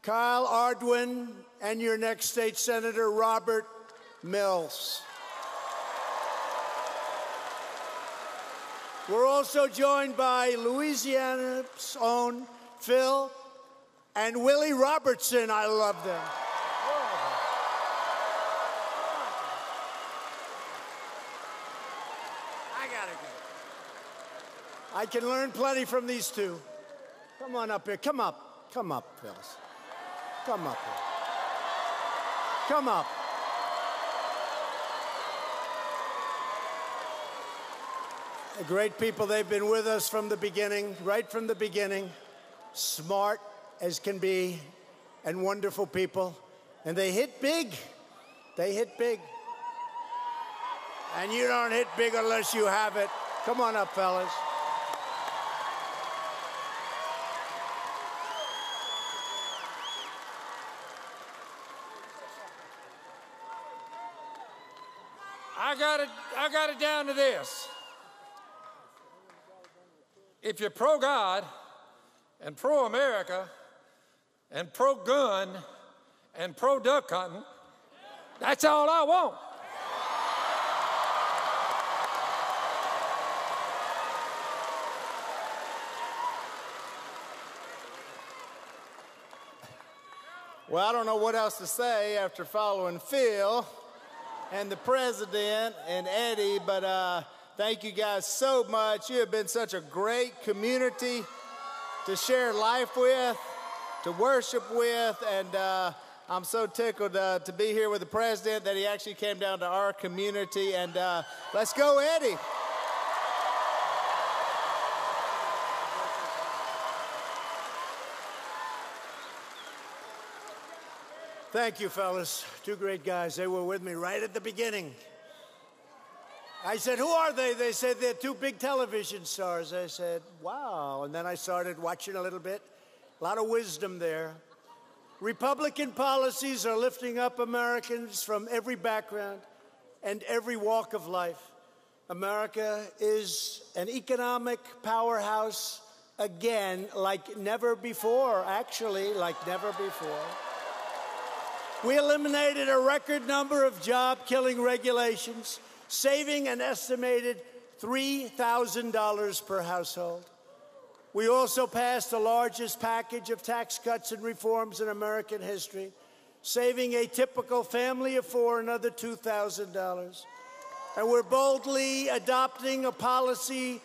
Kyle Ardwin and your next state senator, Robert Mills. We're also joined by Louisiana's own Phil and Willie Robertson. I love them. I gotta go. I can learn plenty from these two. Come on up here. Come up. Come up, Phyllis. Come up here. Come up. Great people. They've been with us from the beginning, right from the beginning. Smart as can be and wonderful people. And they hit big. They hit big. And you don't hit big unless you have it. Come on up, fellas. I got it down to this. If you're pro-God and pro-America and pro-gun and pro-duck hunting, that's all I want. Well, I don't know what else to say after following Phil and the president and Eddie, but thank you guys so much. You have been such a great community to share life with, to worship with, and I'm so tickled to be here with the president that he actually came down to our community, and let's go, Eddie. Thank you, fellas. Two great guys. They were with me right at the beginning. I said, who are they? They said, they're two big television stars. I said, wow. And then I started watching a little bit. A lot of wisdom there. Republican policies are lifting up Americans from every background and every walk of life. America is an economic powerhouse again, like never before, actually, like never before. We eliminated a record number of job-killing regulations, saving an estimated $3,000 per household. We also passed the largest package of tax cuts and reforms in American history, saving a typical family of four another $2,000. And we're boldly adopting a policy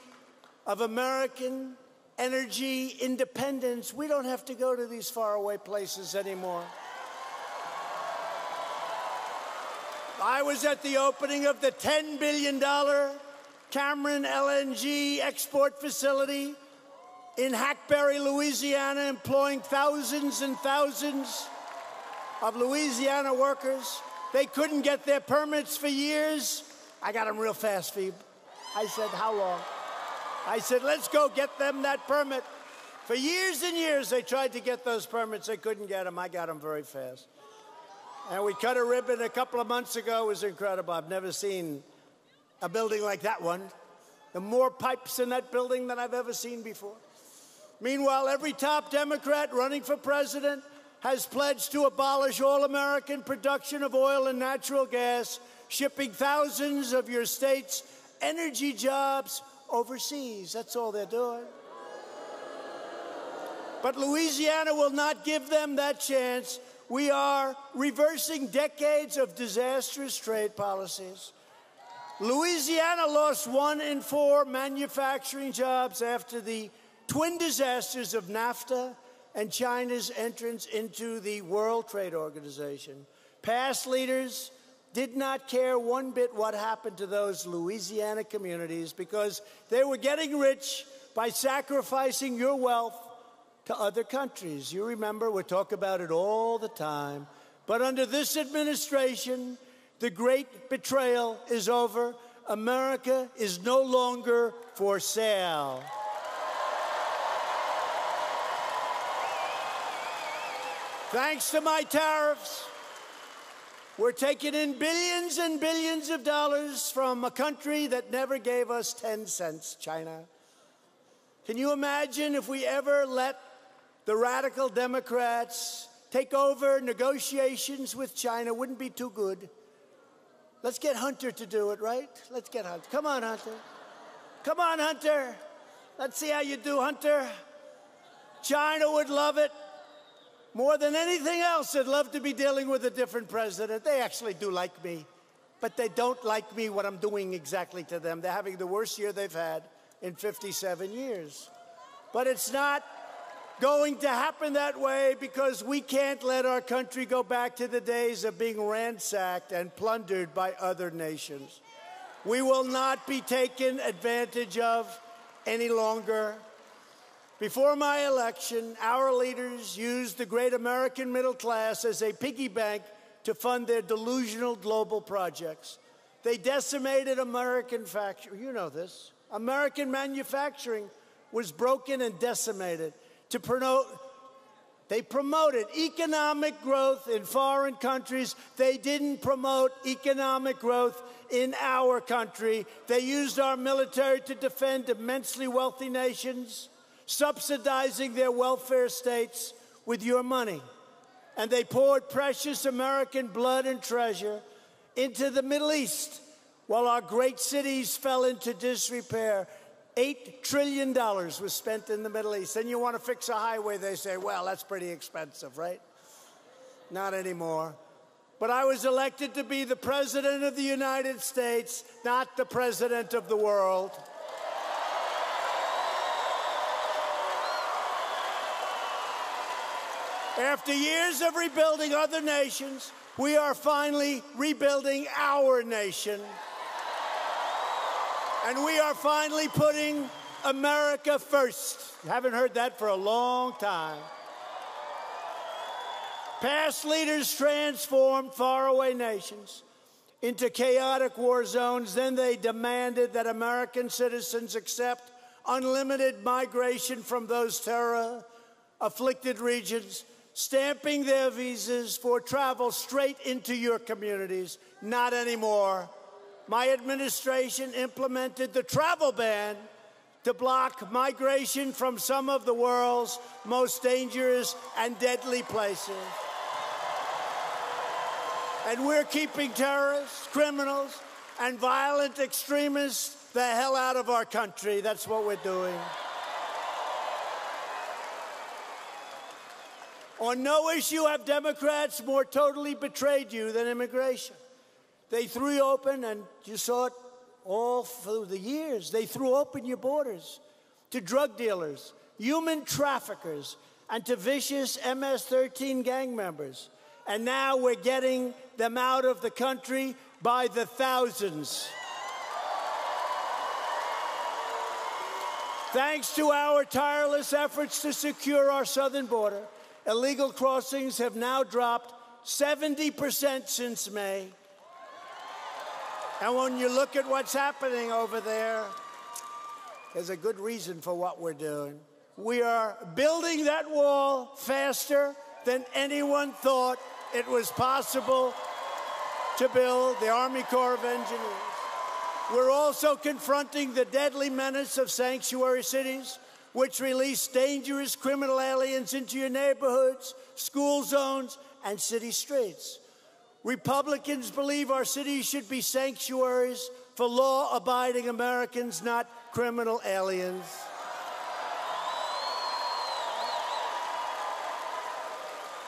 of American energy independence. We don't have to go to these faraway places anymore. I was at the opening of the $10 billion Cameron LNG export facility in Hackberry, Louisiana, employing thousands and thousands of Louisiana workers. They couldn't get their permits for years. I got them real fast, Phoebe. I said, how long? I said, let's go get them that permit. For years and years, they tried to get those permits. They couldn't get them. I got them very fast. And we cut a ribbon a couple of months ago. It was incredible. I've never seen a building like that one. There are more pipes in that building than I've ever seen before. Meanwhile, every top Democrat running for president has pledged to abolish all American production of oil and natural gas, shipping thousands of your state's energy jobs overseas. That's all they're doing. But Louisiana will not give them that chance. We are reversing decades of disastrous trade policies. Louisiana lost 1 in 4 manufacturing jobs after the twin disasters of NAFTA and China's entrance into the World Trade Organization. Past leaders did not care one bit what happened to those Louisiana communities because they were getting rich by sacrificing your wealth to other countries. You remember, we talk about it all the time. But under this administration, the great betrayal is over. America is no longer for sale. Thanks to my tariffs, we're taking in billions and billions of dollars from a country that never gave us 10 cents, China. Can you imagine if we ever let the radical Democrats take over negotiations with China? Wouldn't be too good. Let's get Hunter to do it, right? Let's get Hunter. Come on, Hunter. Come on, Hunter. Let's see how you do, Hunter. China would love it. More than anything else, they'd love to be dealing with a different president. They actually do like me, but they don't like me what I'm doing exactly to them. They're having the worst year they've had in 57 years. But it's not going to happen that way because we can't let our country go back to the days of being ransacked and plundered by other nations. We will not be taken advantage of any longer. Before my election, our leaders used the great American middle class as a piggy bank to fund their delusional global projects. They decimated American factory. You know this. American manufacturing was broken and decimated. They promoted economic growth in foreign countries. They didn't promote economic growth in our country. They used our military to defend immensely wealthy nations, subsidizing their welfare states with your money. And they poured precious American blood and treasure into the Middle East while our great cities fell into disrepair. $8 trillion was spent in the Middle East. Then you want to fix a highway, they say, well, that's pretty expensive, right? Not anymore. But I was elected to be the President of the United States, not the President of the world. After years of rebuilding other nations, we are finally rebuilding our nation. And we are finally putting America first. You haven't heard that for a long time. Past leaders transformed faraway nations into chaotic war zones. Then they demanded that American citizens accept unlimited migration from those terror-afflicted regions, stamping their visas for travel straight into your communities. Not anymore. My administration implemented the travel ban to block migration from some of the world's most dangerous and deadly places. And we're keeping terrorists, criminals, and violent extremists the hell out of our country. That's what we're doing. On no issue have Democrats more totally betrayed you than immigration. They threw you open, and you saw it all through the years. They threw open your borders to drug dealers, human traffickers, and to vicious MS-13 gang members. And now we're getting them out of the country by the thousands. Thanks to our tireless efforts to secure our southern border, illegal crossings have now dropped 70% since May. And when you look at what's happening over there, there's a good reason for what we're doing. We are building that wall faster than anyone thought it was possible to build, the Army Corps of Engineers. We're also confronting the deadly menace of sanctuary cities, which release dangerous criminal aliens into your neighborhoods, school zones, and city streets. Republicans believe our cities should be sanctuaries for law-abiding Americans, not criminal aliens.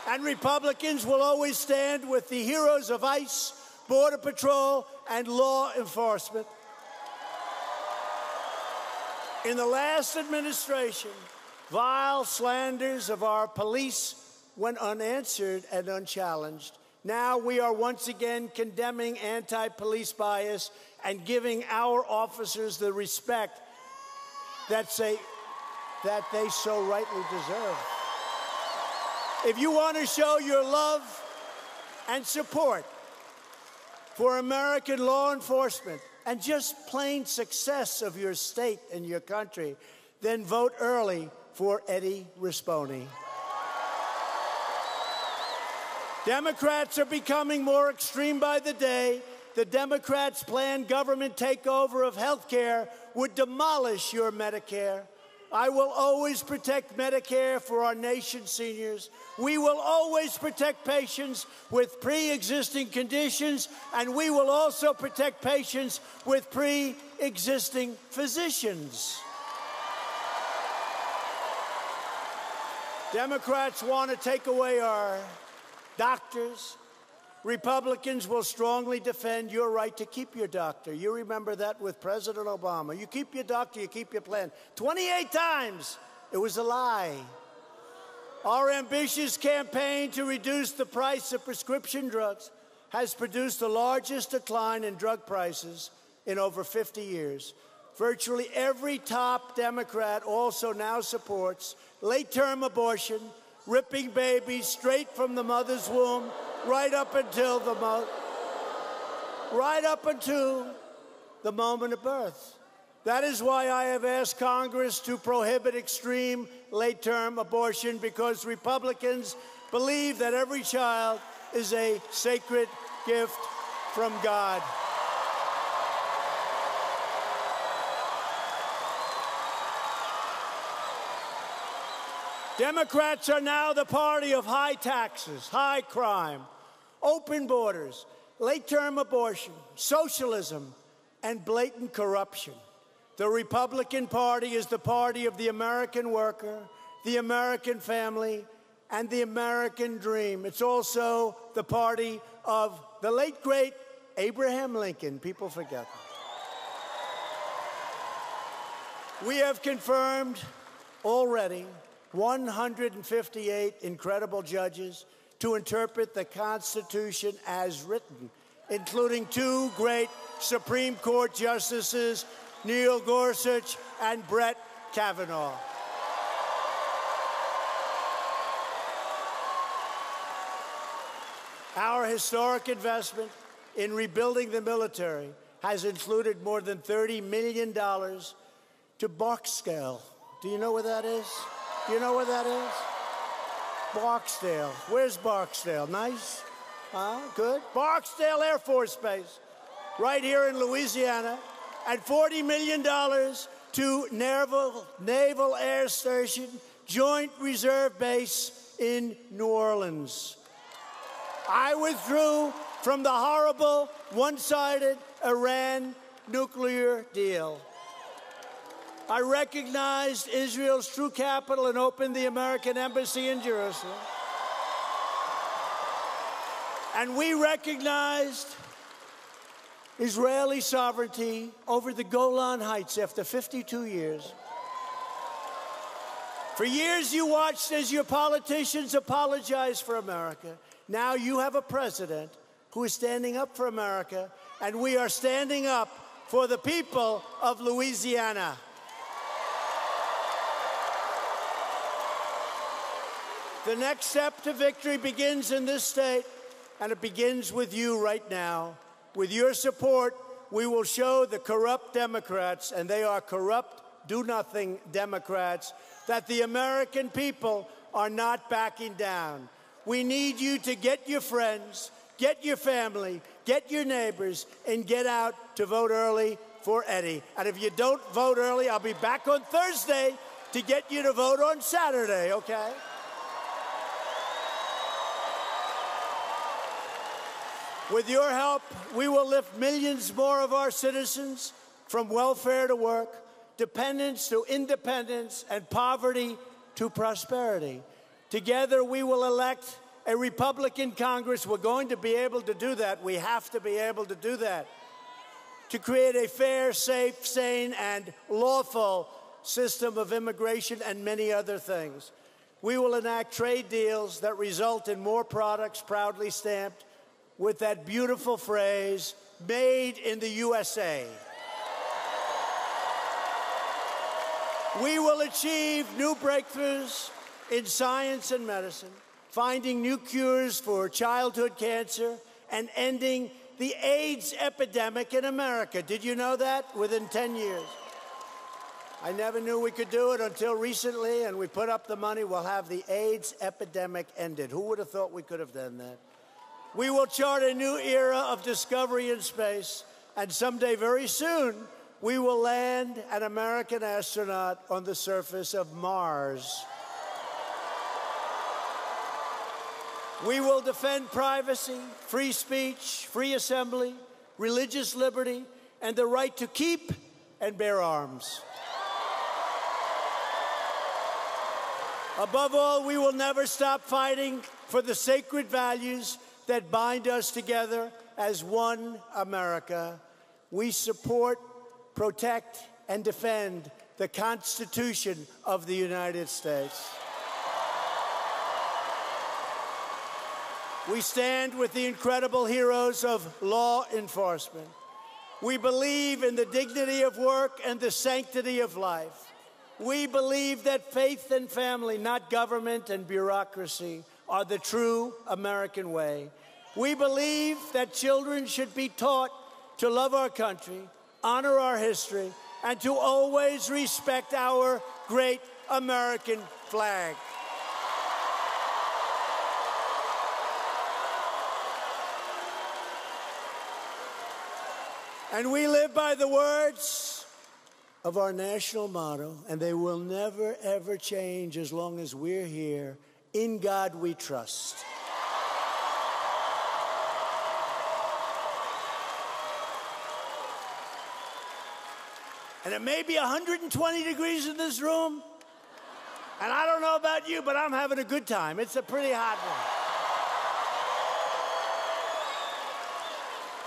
And Republicans will always stand with the heroes of ICE, Border Patrol, and law enforcement. In the last administration, vile slanders of our police went unanswered and unchallenged. Now we are once again condemning anti-police bias and giving our officers the respect that they so rightly deserve. If you want to show your love and support for American law enforcement and just plain success of your state and your country, then vote early for Eddie Rispone. Democrats are becoming more extreme by the day. The Democrats' planned government takeover of health care would demolish your Medicare. I will always protect Medicare for our nation's seniors. We will always protect patients with pre-existing conditions, and we will also protect patients with pre-existing physicians. Democrats want to take away our doctors. Republicans will strongly defend your right to keep your doctor. You remember that with President Obama. You keep your doctor, you keep your plan. 28 times, it was a lie. Our ambitious campaign to reduce the price of prescription drugs has produced the largest decline in drug prices in over 50 years. Virtually every top Democrat also now supports late-term abortion, ripping babies straight from the mother's womb right up until the moment of birth. That is why I have asked Congress to prohibit extreme late-term abortion, because Republicans believe that every child is a sacred gift from God. Democrats are now the party of high taxes, high crime, open borders, late-term abortion, socialism, and blatant corruption. The Republican Party is the party of the American worker, the American family, and the American dream. It's also the party of the late, great Abraham Lincoln. People forget that. We have confirmed already 158 incredible judges to interpret the Constitution as written, including 2 great Supreme Court justices, Neil Gorsuch and Brett Kavanaugh. Our historic investment in rebuilding the military has included more than $30 million to Barksdale. Do you know where that is? Do you know where that is? Barksdale. Where's Barksdale? Nice? Huh? Good? Barksdale Air Force Base, right here in Louisiana. And $40 million to Naval Air Station, Joint Reserve Base in New Orleans. I withdrew from the horrible, one-sided Iran nuclear deal. I recognized Israel's true capital and opened the American embassy in Jerusalem. And we recognized Israeli sovereignty over the Golan Heights after 52 years. For years you watched as your politicians apologized for America. Now you have a president who is standing up for America, and we are standing up for the people of Louisiana. The next step to victory begins in this state, and it begins with you right now. With your support, we will show the corrupt Democrats, and they are corrupt, do-nothing Democrats, that the American people are not backing down. We need you to get your friends, get your family, get your neighbors, and get out to vote early for Eddie. And if you don't vote early, I'll be back on Thursday to get you to vote on Saturday, okay? With your help, we will lift millions more of our citizens from welfare to work, dependence to independence, and poverty to prosperity. Together, we will elect a Republican Congress. We're going to be able to do that. We have to be able to do that. To create a fair, safe, sane, and lawful system of immigration and many other things. We will enact trade deals that result in more products proudly stamped with that beautiful phrase, made in the USA. We will achieve new breakthroughs in science and medicine. finding new cures for childhood cancer, and ending the AIDS epidemic in America. Did you know that? Within 10 years. I never knew we could do it until recently, and we put up the money. We'll have the AIDS epidemic ended. Who would have thought we could have done that? We will chart a new era of discovery in space, and someday, very soon, we will land an American astronaut on the surface of Mars. We will defend privacy, free speech, free assembly, religious liberty, and the right to keep and bear arms. Above all, we will never stop fighting for the sacred values that bind us together as one America. We support, protect, and defend the Constitution of the United States. We stand with the incredible heroes of law enforcement. We believe in the dignity of work and the sanctity of life. We believe that faith and family, not government and bureaucracy, are the true American way. We believe that children should be taught to love our country, honor our history, and to always respect our great American flag. And we live by the words of our national motto, and they will never, ever change as long as we're here. In God we trust. And it may be 120 degrees in this room, and I don't know about you, but I'm having a good time. It's a pretty hot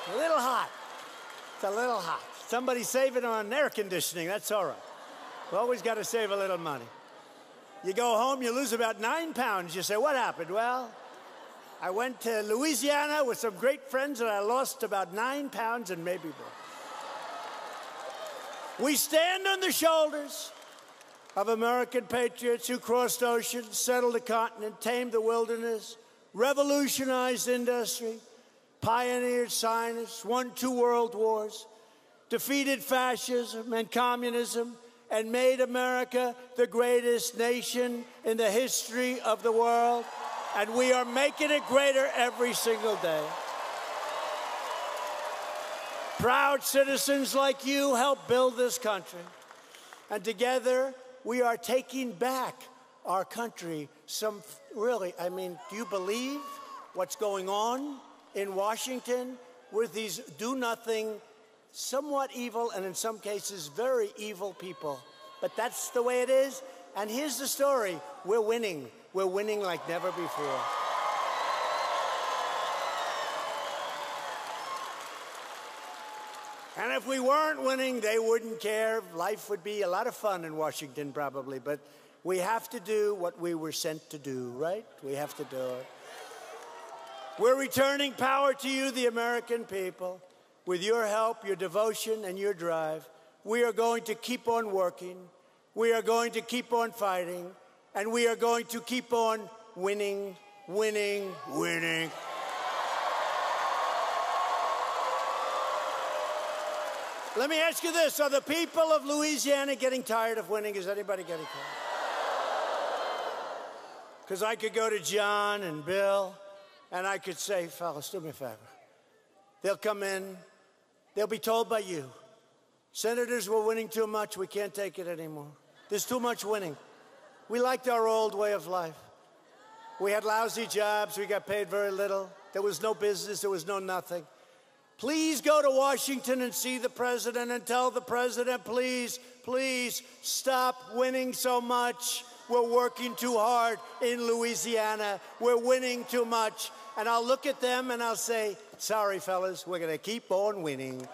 one. A little hot. It's a little hot. Somebody's saving on air conditioning. That's all right. We always got to save a little money. You go home, you lose about 9 pounds. You say, what happened? Well, I went to Louisiana with some great friends, and I lost about 9 pounds and maybe more. We stand on the shoulders of American patriots who crossed oceans, settled the continent, tamed the wilderness, revolutionized industry, pioneered science, won 2 world wars, defeated fascism and communism, and made America the greatest nation in the history of the world. And we are making it greater every single day. Proud citizens like you help build this country. And together, we are taking back our country. Really, I mean, do you believe what's going on in Washington with these do-nothing, somewhat evil, and in some cases, very evil people? But that's the way it is. And here's the story. We're winning. We're winning like never before. And if we weren't winning, they wouldn't care. Life would be a lot of fun in Washington, probably. But we have to do what we were sent to do, right? We have to do it. We're returning power to you, the American people. With your help, your devotion, and your drive, we are going to keep on working. We are going to keep on fighting. And we are going to keep on winning, winning, winning. Let me ask you this. Are the people of Louisiana getting tired of winning? Is anybody getting tired? Because I could go to John and Bill, and I could say, fellas, do me a favor. They'll come in. They'll be told by you, senators, we're winning too much. We can't take it anymore. There's too much winning. We liked our old way of life. We had lousy jobs. We got paid very little. There was no business. There was no nothing. Please go to Washington and see the president and tell the president, please, please stop winning so much. We're working too hard in Louisiana. We're winning too much. And I'll look at them and I'll say, sorry, fellas, we're going to keep on winning.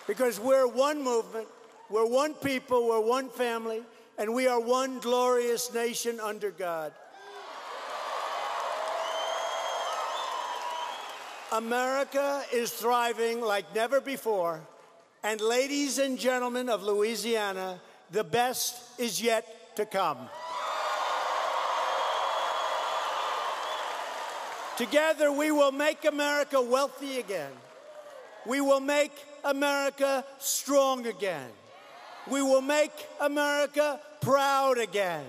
Because we're one movement, we're one people, we're one family, and we are one glorious nation under God. America is thriving like never before, And ladies and gentlemen of Louisiana, the best is yet to come. Together, we will make America wealthy again. We will make America strong again. We will make America proud again.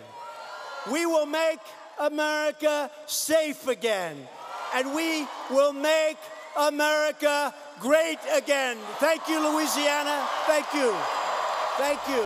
We will make America safe again. And we will make America great again. Thank you, Louisiana. Thank you. Thank you.